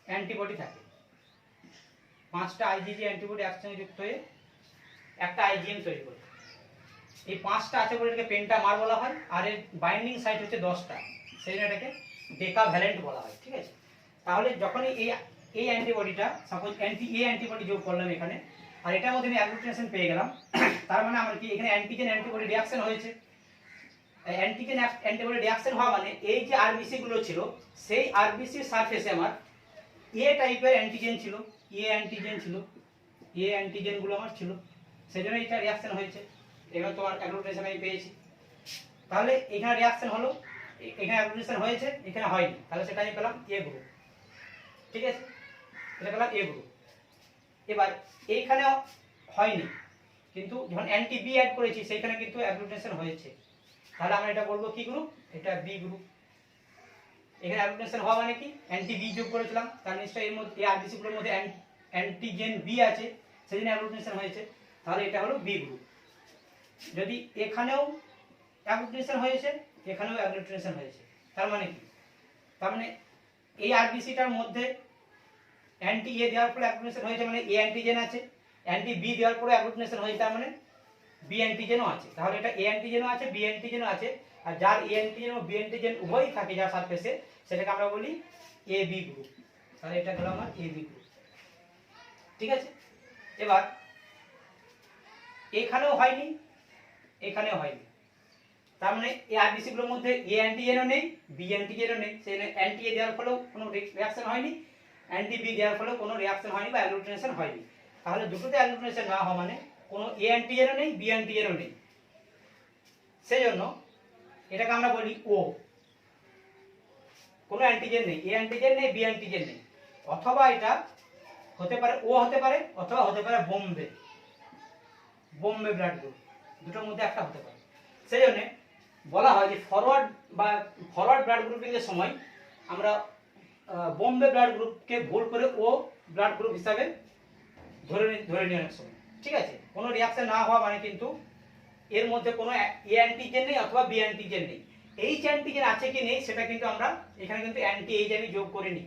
অ্যান্টিবডি থাকে, 5টা আইজিজি অ্যান্টিবডি একসঙ্গে যুক্ত হয়ে একটা আইজিএম তৈরি করে। এই 5টা আছে বলে এটাকে পেন্টামার বলা হয়, আর এর বাইন্ডিং সাইট হচ্ছে 10টা, সেই জন্য এটাকে ডেকাভ্যালেন্ট বলা হয়। ঠিক আছে, তাহলে যখনই এই অ্যান্টিবডিটা, সাপোজ অ্যান্টি এ অ্যান্টিবডি যোগ করলাম এখানে, আর এটার মধ্যে আমি অ্যাগ্লুটিনেশন পেয়ে গেলাম, তার মানে আমার কি, এখানে অ্যান্টিজেন অ্যান্টিবডি রিঅ্যাকশন হয়েছে। অ্যান্টিজেন অ্যান্টিবডি রিঅ্যাকশন হওয়া মানে এই যে আরবিসি গুলো ছিল, সেই আরবিসির সারফেসে আমার এ টাইপের অ্যান্টিজেন ছিল, এ অ্যান্টিজেন গুলো আমার ছিল, সেজন্য এটা রিঅ্যাকশন হয়েছে। এবার তোমার অ্যাগ্লুটিনেশন আমি পেয়েছি, তাহলে এখানে রিঅ্যাকশন হলো, এখানে অ্যাগ্লুটিনেশন হয়েছে, এখানে হয়নি, তাহলে সেটা আমি পেলাম এ গ্রুপ। ঠিক আছে, এটা পেলাম এ গ্রুপ। এবার এইখানেও হয়নি, কিন্তু যখন অ্যান্টি বি অ্যাড করেছি সেইখানে কিন্তু অ্যাগ্লুটিনেশন হয়েছে, তাহলে আমরা এটা বলবো কি গ্রুপ, এটা বি গ্রুপ। এখানে অ্যাগ্লুটিনেশন হওয়া মানে কি, অ্যান্টি বি যোগ করেছিলাম, তার নিশ্চয়ই এর মধ্যে এই আরবিসি গুলোর মধ্যে অ্যান্টিজেন বি আছে, সেই জন্য অ্যাগ্লুটিনেশন হয়েছে, তাহলে এটা হলো বি গ্রুপ। যদি এখানেও অ্যাগ্লুটিনেশন হয়েছে, এখানেও অ্যাগ্লুটিনেশন হয়েছে, তার মানে কি, তার মানে এই আরবিসিটার মধ্যে অ্যান্টি এ দেওয়ার পরে অ্যাগ্লুটিনেশন হয়েছে, মানে এ অ্যান্টিজেন আছে, অ্যান্টি বি দেওয়ার পরে অ্যাগ্লুটিনেশন হয়েছে, তার মানে বি অ্যান্টিজেনও আছে। তাহলে এটা এ অ্যান্টিজেনও আছে, বি অ্যান্টিজেনও আছে, আর যার এ অ্যান্টিজেন ও বি অ্যান্টিজেন উভয়ই থাকে যার সারফেসে, সেটাকে আমরা বলি এ বি গ্রুপ। তাহলে এটা হলো আমার এ বি গ্রুপ। ঠিক আছে, এবার এখানেও হয়নি, এখানেও হয়নি, তার মানে এই আরবিসি গুলোর মধ্যে এ অ্যান্টিজেনও নেই, বি অ্যান্টিজেনও নেই, সেই অ্যান্টি এ দেওয়ার ফলেও কোনো রিঅ্যাকশন হয়নি, অ্যান্টি বি দেওয়ার ফলেও কোনো রিঅ্যাকশন হয়নি বা অ্যাগ্লুটিনেশন হয়নি। তাহলে দুটোতে অ্যাগ্লুটিনেশন না হওয়া মানে কোনো এ অ্যান্টিজেনও নেই, বি অ্যান্টিজেনও নেই, সেই জন্য এটাকে আমরা বলি ও। কোনো অ্যান্টিজেন নেই, এ অ্যান্টিজেন নেই, বি অ্যান্টিজেন নেই, অথবা এটা হতে পারে ও হতে পারে, অথবা হতে পারে বোম্বে ব্লাড গ্রুপ, দুটোর মধ্যে একটা হতে পারে। সেই জন্য বলা হয় যে ফরওয়ার্ড ব্লাড গ্রুপিং এর সময় আমরা বোম্বে ব্লাড গ্রুপকে ভুল করে ও ব্লাড গ্রুপ হিসাবে ধরে নিই অনেক সময়। ঠিক আছে, কোনো রিঅ্যাকশন না হওয়া মানে কিন্তু এর মধ্যে কোনো এ অ্যান্টিজেন নেই অথবা বি অ্যান্টিজেন নেই। এইচ অ্যান্টিজেন আছে কি নেই সেটা কিন্তু আমরা এখানে কিন্তু অ্যান্টি এইচ আমি যোগ করিনি,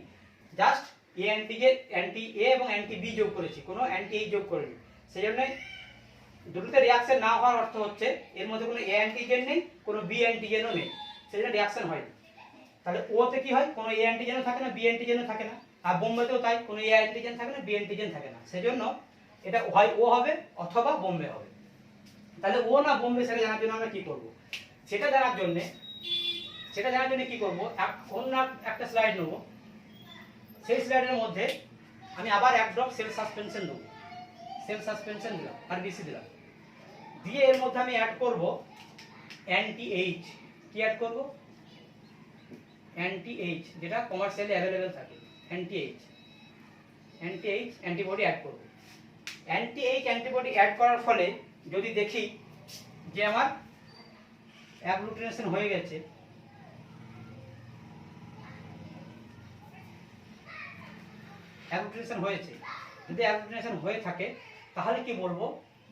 just a antigen, anti A এবং অ্যান্টি বি যোগ করেছি, কোনো অ্যান্টি এইচ যোগ করিনি। সেই জন্য দুটোতে রিঅ্যাকশন না হওয়ার অর্থ হচ্ছে এর মধ্যে কোনো এ অ্যান্টিজেন নেই, কোনো বি অ্যান্টিজেনও নেই, সেই জন্য রিঅ্যাকশন হয়নি। তাহলে ওতে কি হয়, কোনো এ অ্যান্টিজেনও থাকে না, বি অ্যান্টিজেনও থাকে না, আর বোম্বেতেও তাই, কোনো এ অ্যান্টিজেন থাকে না, বি অ্যান্টিজেন থাকে না, সেজন্য এটা হয় ও হবে অথবা বোম্বে হবে। তাহলে ও না বোম্বে সেটা জানার জন্য আমরা কি করব, সেটা জানার জন্য কি করব, অন্য একটা স্লাইড নেব, সেই স্লাইডের মধ্যে আমি আবার এক ড্রপ সেল সাসপেনশন দেবো, সেল সাসপেনশন দিলাম, আরবিসি দিলাম, দিয়ে এর মধ্যে আমি অ্যাড করব অ্যান্টি এইচ কি অ্যাড করব, অ্যান্টি এইচ যেটা কমার্শিয়ালি অ্যাভেলেবেল থাকে, অ্যান্টি এইচ অ্যান্টিবডি অ্যাড করব। অ্যান্টি এইচ অ্যান্টিবডি অ্যাড করার ফলে যদি দেখি যে আমার অ্যাগ্লুটিনেশন হয়ে গেছে, অ্যাগ্লুটিনেশন হয়েছে, যদি অ্যাগ্লুটিনেশন হয়ে থাকে তাহলে কি বলবো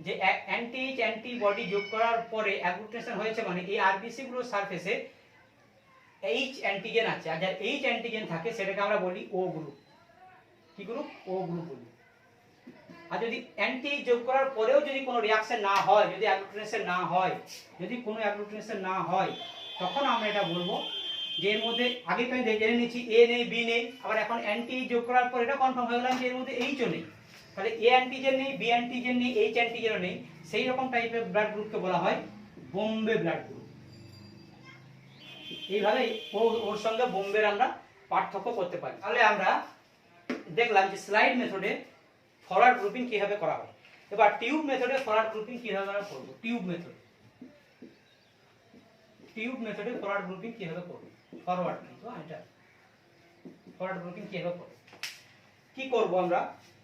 যে অ্যান্টি এইচ অ্যান্টিবডি যোগ করার পরে অ্যাগ্লুটিনেশন হয়েছে মানে এই আরবিসি গুলোর সারফেসে এইচ অ্যান্টিজেন আছে, আর যার এইচ অ্যান্টিজেন থাকে সেটাকে আমরা বলি ও গ্রুপ। কি গ্রুপ? ও গ্রুপ বলি। আর যদি অ্যান্টি যোগ করার পরেও যদি কোনো রিঅ্যাকশন না হয়, যদি অ্যাগ্লুটিনেশন না হয়, যদি কোনো অ্যাগ্লুটিনেশন না হয়, তখন আমরা এটা বলবো যে এর মধ্যে আগে তো আমি জেনে নিচ্ছি এ নেই বি নেই, আবার এখন অ্যান্টি যোগ করার পর এটা কনফার্ম হয়ে গেলাম যে এর মধ্যে এইচও নেই, তাহলে এ অ্যান্টিজেন নেই, বি অ্যান্টিজেন নেই, এইচ অ্যান্টিজেনও নেই, সেই রকম টাইপের ব্লাড গ্রুপকে বলা হয় বোম্বে ব্লাড গ্রুপ। এইভাবে ওর সঙ্গে বোম্বের আমরা পার্থক্য করতে পারি। তাহলে আমরা দেখলাম যে স্লাইড মেথডে ফরওয়ার্ড গ্রুপিং কিভাবে করা হয়। এবার টিউব মেথডে ফরওয়ার্ড গ্রুপিং কিভাবে আমরা করব, টিউব মেথডে ফরওয়ার্ড গ্রুপিং কিভাবে করব, ফরওয়ার্ড কিন্তু এটা ফরওয়ার্ড গ্রুপিং কিভাবে করব, কি করব আমরা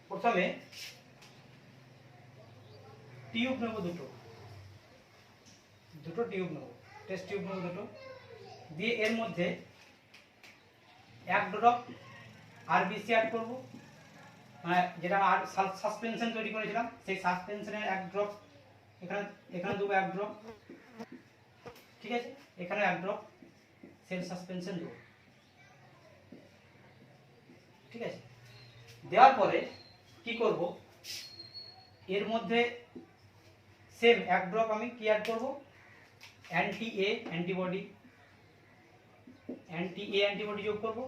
প্রথমে টিউব নেব, দুটো টিউব নেব, টেস্ট টিউব নেব দুটো, দিয়ে এর মধ্যে 1 ড্রপ আরবিসি অ্যাড করব, মানে যেটা আর সাসপেনশন তৈরি করেছিলাম সেই সাসপেনশনের 1 ড্রপ, এখানে দেবো 1 ড্রপ, ঠিক আছে, এখানে 1 ড্রপ সেল সাসপেনশন দেবো, ঠিক আছে। দেওয়ার পরে কি করব, এর মধ্যে সেম 1 ড্রপ আমি কি অ্যাড করব, অ্যান্টি এ অ্যান্টিবডি যোগ করব,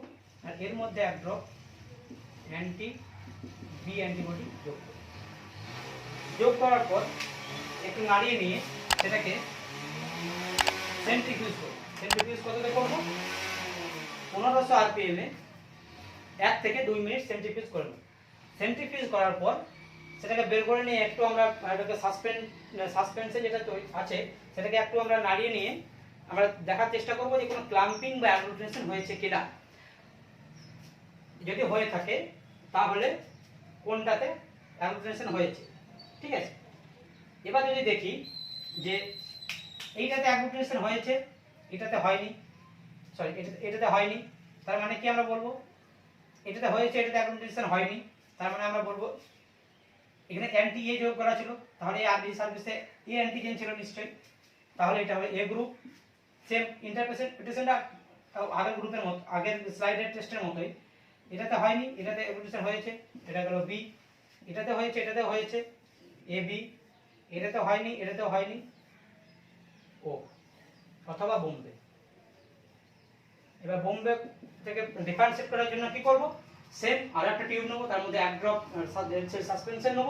আর এর মধ্যে 1 ড্রপ অ্যান্টি বি অ্যান্টিবডি যোগ করার পর একটু নাড়িয়ে নিয়ে সেটাকে সেন্ট্রিফিউজ করব। সেন্ট্রিফিউজ কততে করব, 1500 আরপিএম এ 1 থেকে 2 মিনিট সেন্ট্রিফিউজ করে নেব। সেন্ট্রিফিউজ করার পর সেটাকে বের করে নিয়ে একটু আমরা এটাকে সাসপেন্সে যেটা আছে সেটাকে একটু আমরা নাড়িয়ে নিয়ে আমরা দেখার চেষ্টা করব যে কোনো ক্লাম্পিং বা অ্যাগ্লুটিনেশন হয়েছে কিনা, যদি হয়ে থাকে তাহলে কোনটাতে অ্যাগ্লুটিনেশন হয়েছে, ঠিক আছে। এবার যদি দেখি যে এইটাতে অ্যাগ্লুটিনেশন হয়েছে, এটাতে হয়নি, সরি এটাতে হয়নি, তার মানে কি আমরা বলবো, এটাতে হয়েছে এটাতে অ্যাগ্লুটিনেশন হয়নি, তার মানে আমরা বলবো এখানে অ্যান্টি এ যোগ করা ছিল, তাহলে এই আরবিসি সার্ভিসে এ অ্যান্টিজেন ছিল নিশ্চয়ই, তাহলে এটা হবে এ গ্রুপ। সেম ইন্টারপ্রিটেশনটা আগের গ্রুপের মতো, আগের স্লাইডের টেস্টের মতোই, এটাতে হয়নি, এটাতে অ্যাগ্লুটিনেশন হয়েছে, এটা গেল বি, এটাতে হয়েছে এটাতে হয়েছে এ বি, এটাতে হয়নি এটাতে হয়নি ও, অথবা বোম্বে। এবার বোম্বে থেকে ডিফারেন্সিয়েট করার জন্য কি করব, সেম আর একটা টিউব নেব, তার মধ্যে 1 ড্রপ সাসপেনশন নেব,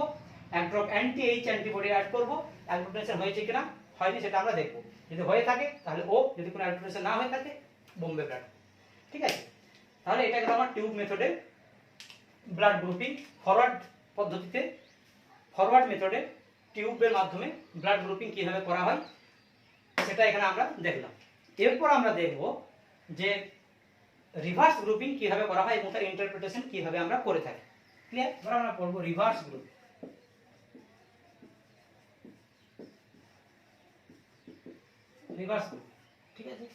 1 drop anti H antibody add করব, অ্যাগ্লুটিনেশন হয়েছে কিনা হয়নি সেটা আমরা দেখব, যদি হয়ে থাকে তাহলে ও, যদি কোনো অ্যাগ্লুটিনেশন না হয়ে থাকে বোম্বে ব্লাড, ঠিক আছে। তাহলে এটা গেল আমার টিউব মেথডে ব্লাড গ্রুপিং, ফরওয়ার্ড পদ্ধতিতে, ফরওয়ার্ড মেথডে টিউবের মাধ্যমে ব্লাড গ্রুপিং কিভাবে করা হয় সেটা এখানে আমরা দেখলাম। এরপর আমরা দেখব যে রিভার্স গ্রুপিং কিভাবে করা হয় এবং তার ইন্টারপ্রিটেশন কিভাবে আমরা করে থাকি। ক্লিয়ার? এবার আমরা পড়ব রিভার্স গ্রুপ। রিভার্স গ্রুপ, ঠিক আছে।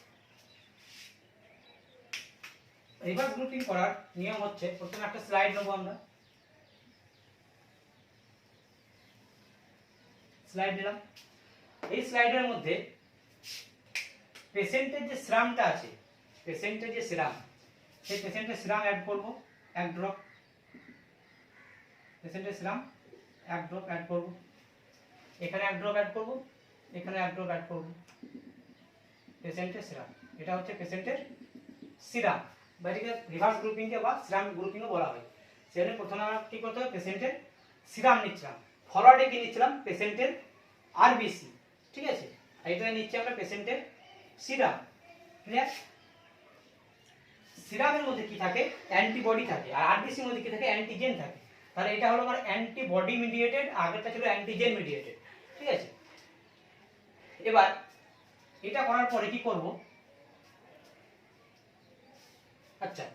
রিভার্স গ্রুপিং করার নিয়ম হচ্ছে প্রথমে একটা স্লাইড নেব আমরা, স্লাইড নিলাম, এই স্লাইডের মধ্যে পেশেন্টের যে সিরামটা আছে, পেশেন্টের যে সিরাম, সেই পেশেন্টের সিরাম অ্যাড করব 1 ড্রপ, পেশেন্টের সিরাম 1 ড্রপ অ্যাড করব, এখানে 1 ড্রপ অ্যাড করব, এখানে 1 ড্রপ অ্যাড করব, পেশেন্টের সিরাম, এটা হচ্ছে পেশেন্টের সিরাম, বা এটাকে রিভার্স গ্রুপিংকে বা সিরাম গ্রুপিংও বলা হয়। সেখানে প্রথমে আমরা কি করতে হবে, পেশেন্টের সিরাম নিচ্ছিলাম, ফরওয়ার্ডে কি নিচ্ছিলাম, পেশেন্টের আরবিসি, ঠিক আছে, আর এটা নিচ্ছি আমরা পেশেন্টের সিরাম। ক্লিয়ার? সিরামের মধ্যে কি থাকে, অ্যান্টিবডি থাকে, আর আরবিসির মধ্যে কি থাকে, অ্যান্টিজেন থাকে। তাহলে এটা হলো আমার অ্যান্টিবডি মিডিয়েটেড, আগেরটা ছিল অ্যান্টিজেন মিডিয়েটেড, ঠিক আছে। এবার এটা করার পরে কি করব, আচ্ছা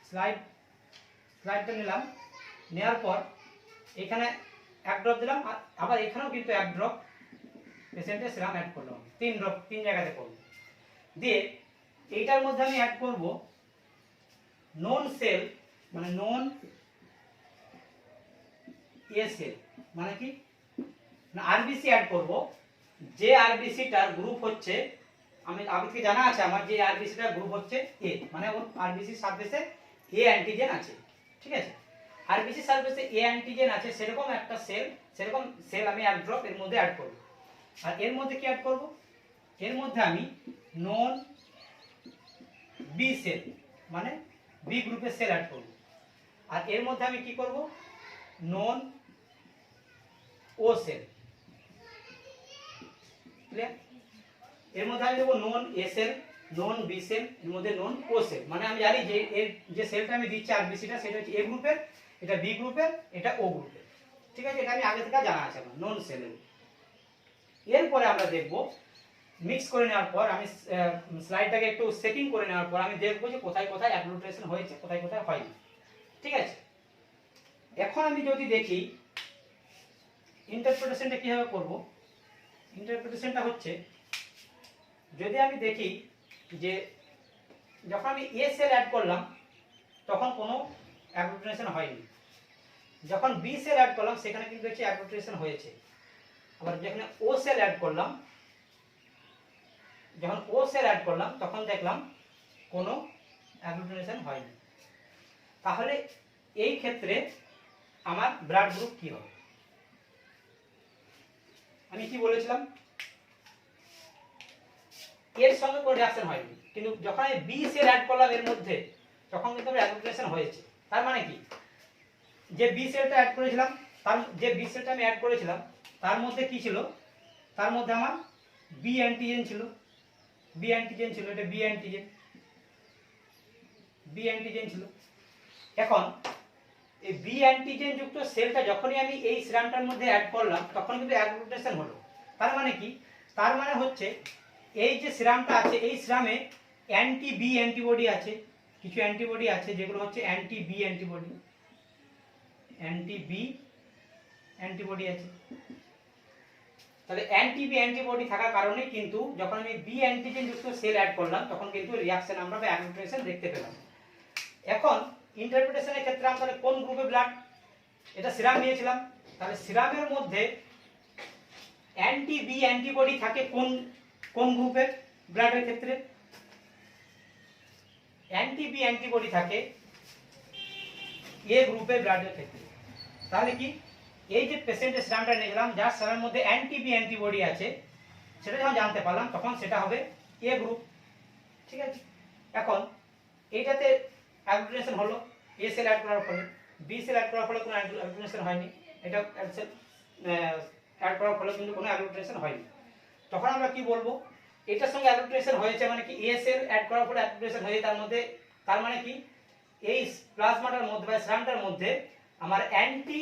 স্লাইডটা নিলাম, নেওয়ার পর এখানে এক ড্রপ দিলাম, আবার এখানেও কিন্তু এক ড্রপ পেশেন্টের সিরাম অ্যাড করলাম, 3 ড্রপ 3 জায়গাতে করব। দিয়ে এইটার মধ্যে আমি অ্যাড করব নন সেল, মানে নন এ সেল, মানে কি না আরবিসি অ্যাড করব, যে আরবিসিটার গ্রুপ হচ্ছে, আমি আগে থেকে জানা আছে আমার যে আরবিসিটার গ্রুপ হচ্ছে এ, মানে ওর আরবিসি সারফেসে এ অ্যান্টিজেন আছে, ঠিক আছে। আরবিসি সারফেসে এ অ্যান্টিজেন আছে সেরকম একটা সেরকম সেল আমি এক ড্রপ এর মধ্যে অ্যাড করব। আর এর মধ্যে কি অ্যাড করব, এর মধ্যে আমি নন বি সেল, মানে বি গ্রুপের সেল অ্যাড করব। আর এর মধ্যে আমি কি করব, নন ও সেল, ক্লিয়ার। এর মধ্যে আমি দেবো নন এ সেল, নন বি সেল, এর মধ্যে নন ও সেল, মানে আমি জানি যে এর যে সেলটা আমি দিচ্ছি আরবিসিটা সেটা হচ্ছে এ গ্রুপের, এটা বি গ্রুপের, এটা ও গ্রুপের, ঠিক আছে। এটা আমি আগে থেকে জানা আছে আমার নন সেল। এরপরে আমরা দেখব মিক্স করে নেওয়ার পর, আমি স্লাইডটাকে একটু সেটিং করে নেওয়ার পর আমি দেখব যে কোথায় কোথায় অ্যাগ্লুটিনেশন হয়েছে, কোথায় কোথায় হয়নি, ঠিক আছে। এখন আমি যদি দেখি ইন্টারপ্রিটেশনটা কিভাবে করব, ইন্টারপ্রিটেশনটা হচ্ছে, যদি আমি দেখি যে যখন আমি এ সেল অ্যাড করলাম তখন কোনো অ্যাগ্লুটিনেশন হয়নি, যখন বি সেল অ্যাড করলাম সেখানে কিন্তু হচ্ছে অ্যাগ্লুটিনেশন হয়েছে, আবার যেখানে ও সেল অ্যাড করলাম, যখন ও সেল অ্যাড করলাম তখন দেখলাম কোনো অ্যাগ্লুটিনেশন হয়নি। তাহলে এই ক্ষেত্রে আমার ব্লাড গ্রুপ কি হবে, আমি কি বলেছিলাম, এর সঙ্গে কোনো রিঅ্যাকশন হয়নি, কিন্তু যখন আমি বি সেল অ্যাড করলাম এর মধ্যে তখন কিন্তু আমার অ্যাগ্লুটিনেশন হয়েছে। তার মানে কি, যে বি সেলটা অ্যাড করেছিলাম, তার যে বি সেলটা আমি অ্যাড করেছিলাম তার মধ্যে কি ছিল, তার মধ্যে আমার বি অ্যান্টিজেন ছিল, বি অ্যান্টিজেন ছিল, এটা বি অ্যান্টিজেন, বি অ্যান্টিজেন ছিল। এখন এই বি অ্যান্টিজেন যুক্ত সেলটা যখনই আমি এই সিরামটার মধ্যে অ্যাড করলাম তখন কিন্তু অ্যাগ্লুটিনেশন হলো। তার মানে কি, তার মানে হচ্ছে এই যে সিরামটা আছে এই সিরামে অ্যান্টি বি অ্যান্টিবডি আছে, কিছু অ্যান্টিবডি আছে যেগুলো হচ্ছে anti B antibody, anti B antibody আছে। তাহলে অ্যান্টি বি অ্যান্টিবডি থাকার কারণে কিন্তু যখন আমি বি অ্যান্টিজেন যুক্ত সেল অ্যাড করলাম তখন কিন্তু রিঅ্যাকশন আমরা বা অ্যাগ্লুটিনেশন দেখতে পেলাম। এখন ইন্টারপ্রিটেশনের ক্ষেত্রে আমরা তাহলে কোন গ্রুপে ব্লাড, এটা সিরাম নিয়েছিলাম, তাহলে সিরামের মধ্যে অ্যান্টি বি অ্যান্টিবডি থাকে কোন কোন গ্রুপের ব্লাডের ক্ষেত্রে, অ্যান্টি বি অ্যান্টিবডি থাকে এ গ্রুপের ব্লাডের ক্ষেত্রে। তাহলে কি, এই যে পেশেন্টের সিরামটা নিয়েছিলাম যার সিরামের মধ্যে অ্যান্টি বি অ্যান্টিবডি আছে সেটা যখন জানতে পারলাম তখন সেটা হবে এ গ্রুপ, ঠিক আছে। এখন এইটাতে অ্যাগ্লুটিনেশন হলো এ সেল অ্যাড করার ফলে, বি সেল অ্যাড করার ফলে কোনো অ্যাগ্লুটিনেশন হয়নি, এটা অ্যাড করার ফলে কিন্তু কোনো অ্যাগ্লুটিনেশন হয়নি। তখন আমরা কি বলবো, এটার সঙ্গে অ্যাগ্লুটিনেশন হয়েছে মানে কি, এ সেল অ্যাড করার ফলে অ্যাগ্লুটিনেশন হয়েছে, তার মধ্যে তার মানে কি এই প্লাজমাটার মধ্যে বা সিরামটার মধ্যে আমার অ্যান্টি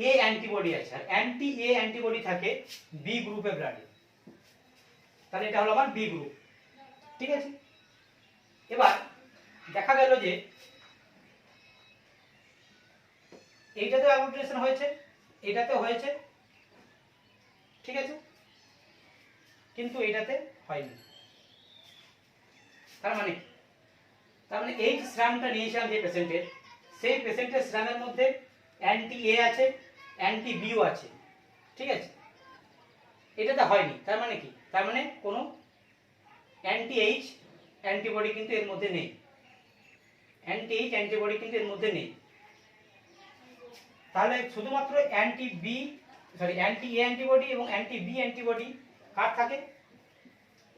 এ অ্যান্টিবডি আছে, আর অ্যান্টি এ অ্যান্টিবডি থাকে বি গ্রুপে ব্লাডে, তাহলে এটা হলো আমার বি গ্রুপ, ঠিক আছে। এবার দেখা গেল যে এইটাতেও অ্যাগ্লুটিনেশন হয়েছে, এটাতেও হয়েছে, ঠিক আছে, কিন্তু এটাতে হয়নি। তার মানে এই সিরামটা নিয়েছিলাম যে পেশেন্টের, সেই পেশেন্টের সিরামের মধ্যে অ্যান্টি এ আছে, অ্যান্টি বিও আছে, ঠিক আছে, এটাতে হয়নি। তার মানে কি, তার মানে কোনো অ্যান্টি এইচ অ্যান্টিবডি কিন্তু এর মধ্যে নেই, অ্যান্টি এইচ অ্যান্টিবডি কিন্তু এর মধ্যে নেই। তাহলে শুধুমাত্র অ্যান্টি এ অ্যান্টিবডি এবং অ্যান্টি বি অ্যান্টিবডি কার থাকে,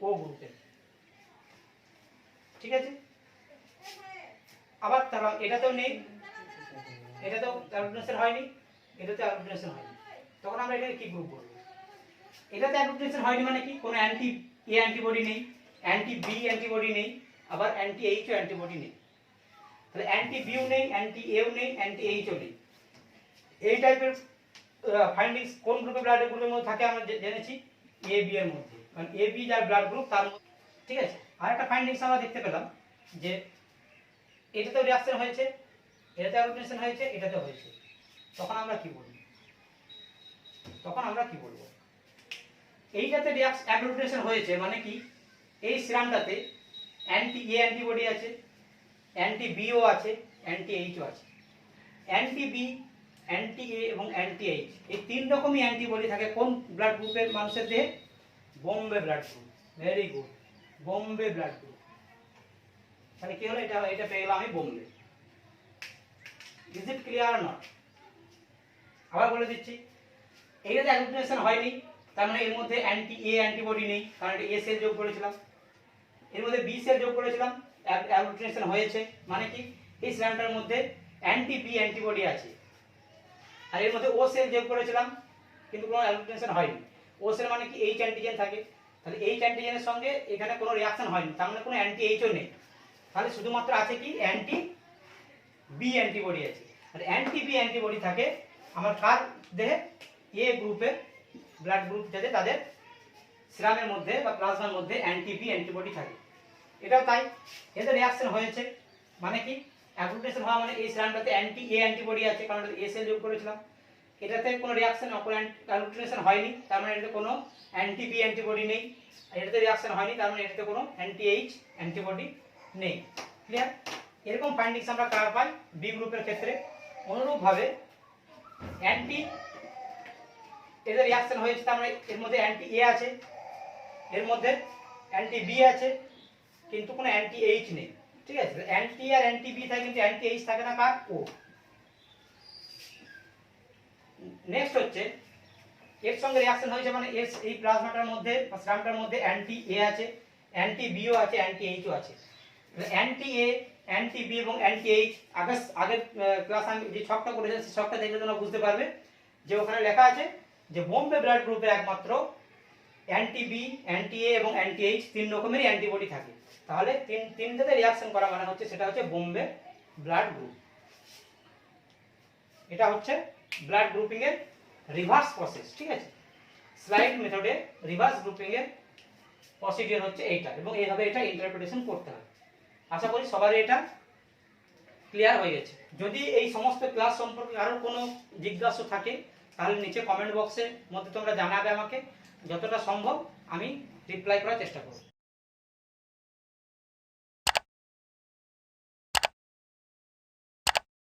ও গ্রুপের, ঠিক আছে। আবার তারা এটাতেও নেই, এটাতেও অ্যাগ্লুটিনেশন হয়নি, এটাতে অ্যাগ্লুটিনেশন হয়নি, তখন আমরা এটাকে কি গ্রুপ বলবো, এটাতে অ্যাগ্লুটিনেশন হয়নি মানে কি, কোনো অ্যান্টি এ অ্যান্টিবডি নেই, অ্যান্টি বি অ্যান্টিবডি নেই, আবার অ্যান্টি এইচ ও অ্যান্টিবডি নেই, তাহলে অ্যান্টি বিও নেই, অ্যান্টি এও নেই, অ্যান্টি এইচও নেই, এই টাইপের ফাইন্ডিংস কোন গ্রুপের ব্লাড গ্রুপের মধ্যে থাকে আমরা জেনেছি এ বি এর মধ্যে, কারণ এ বি যার ব্লাড গ্রুপ তার মধ্যে, ঠিক আছে। আরেকটা ফাইন্ডিংস আমরা দেখতে পেলাম যে এটাতেও রিঅ্যাকশন হয়েছে, এটাতে অ্যাগ্লুটিনেশন হয়েছে, এটাতে হয়েছে। তখন আমরা কি বলবো? এইটাতে অ্যাগ্লুটিনেশন হয়েছে মানে কি, এই সিরামটাতে অ্যান্টি এ অ্যান্টিবডি আছে, অ্যান্টি বিও আছে, অ্যান্টি এইচও আছে। অ্যান্টি বি, অ্যান্টি এ এবং অ্যান্টি এইচ, এই তিন রকমই অ্যান্টিবডি থাকে কোন ব্লাড গ্রুপের মানুষের দেহে? Bombay blood group. Very good, Bombay blood group. তাহলে কি হলো? এটা পেয়ে গেলাম আমি Bombay. Is it clear not? আবার বলে দিচ্ছি, এইটাতে অ্যাগ্লুটিনেশন হয়নি, তার মানে এর মধ্যে অ্যান্টি এ অ্যান্টিবডি নেই, কারণ এটা এ সেল যোগ করেছিলাম। এর মধ্যে বি সেল যোগ করেছিলাম, অ্যাগ্লুটিনেশন হয়েছে, মানে কি এই সিরামটার মধ্যে অ্যান্টি বি অ্যান্টিবডি আছে। আর এর মধ্যে ও সেল যোগ করেছিলাম, কিন্তু কোনো অ্যাগ্লুটিনেশন হয়নি। ও সেল মানে কি এইচ অ্যান্টিজেন থাকে, তাহলে এইচ অ্যান্টিজেনের সঙ্গে এখানে কোনো রিঅ্যাকশন হয়নি, তার মানে কোনো অ্যান্টি এইচও নেই। তাহলে শুধুমাত্র আছে কি অ্যান্টি বি অ্যান্টিবডি আছে। আর অ্যান্টি বি অ্যান্টিবডি থাকে আমার কার দেহে? এ গ্রুপের ব্লাড গ্রুপ যাতে তাদের সিরামের মধ্যে বা প্লাজমার মধ্যে অ্যান্টি বি অ্যান্টিবডি থাকে। এটাও তাই, এদের রিঅ্যাকশন হয়েছে মানে কি অ্যাগ্লুটিনেশন হওয়া মানে এই সিরামটাতে অ্যান্টি এ অ্যান্টিবডি আছে, কারণ এ সেল যোগ করেছিলাম। এটাতে কোনো রিঅ্যাকশন অ্যাগ্লুটিনেশন হয়নি, তার মানে এটাতে কোনো অ্যান্টি বি অ্যান্টিবডি নেই। আর এটাতে রিঅ্যাকশন হয়নি, তার মানে এটাতে কোনো অ্যান্টি এইচ অ্যান্টিবডি নেই। ক্লিয়ার? এরকম ফাইন্ডিংস আমরা কার পাই? বি গ্রুপের ক্ষেত্রে। অনুরূপভাবে অ্যান্টি এদের রিঅ্যাকশন হয়েছে, তার মানে এর মধ্যে অ্যান্টি এ আছে, এর মধ্যে অ্যান্টি বি আছে, কিন্তু কোনো অ্যান্টি এইচ নেই। ঠিক আছে, অ্যান্টি আর অ্যান্টি বি থাকে কিন্তু অ্যান্টি এইচ থাকে না কার? ও। নেক্সট হচ্ছে এর সঙ্গে রিঅ্যাকশন হয়েছে মানে এই প্লাজমাটার মধ্যে বা সিরামটার মধ্যে অ্যান্টি এ আছে, অ্যান্টি বিও আছে, অ্যান্টি এইচও আছে। অ্যান্টি এ, অ্যান্টি বি এবং অ্যান্টি এইচ আগের ক্লাস আমি যে ছকটা করেছি সেই ছকটা দেখলে তোমরা বুঝতে পারবে যে ওখানে লেখা আছে যে বোম্বে ব্লাড গ্রুপে একমাত্র অ্যান্টি বি, অ্যান্টি এ এবং অ্যান্টি এইচ তিন রকমেরই অ্যান্টিবডি থাকে। তাহলে তিনটাতে রিঅ্যাকশন করা মানে হচ্ছে সেটা হচ্ছে বোম্বে ব্লাড গ্রুপ। এটা হচ্ছে ব্লাড গ্রুপিং এর রিভার্স প্রসেস। ঠিক আছে, স্লাইড মেথডে রিভার্স গ্রুপিং এর প্রসিডিউর হচ্ছে এইটা, এবং এইভাবে এটা ইন্টারপ্রিটেশন করতে হবে। আশা করি সবারই এটা ক্লিয়ার হয়ে গেছে। যদি এই সমস্ত ক্লাস সম্পর্কে আরো কোনো জিজ্ঞাসা থাকে তাহলে নিচে কমেন্ট বক্সের মধ্যে তোমরা জানাবে আমাকে, যতটা সম্ভব আমি রিপ্লাই করার চেষ্টা করব।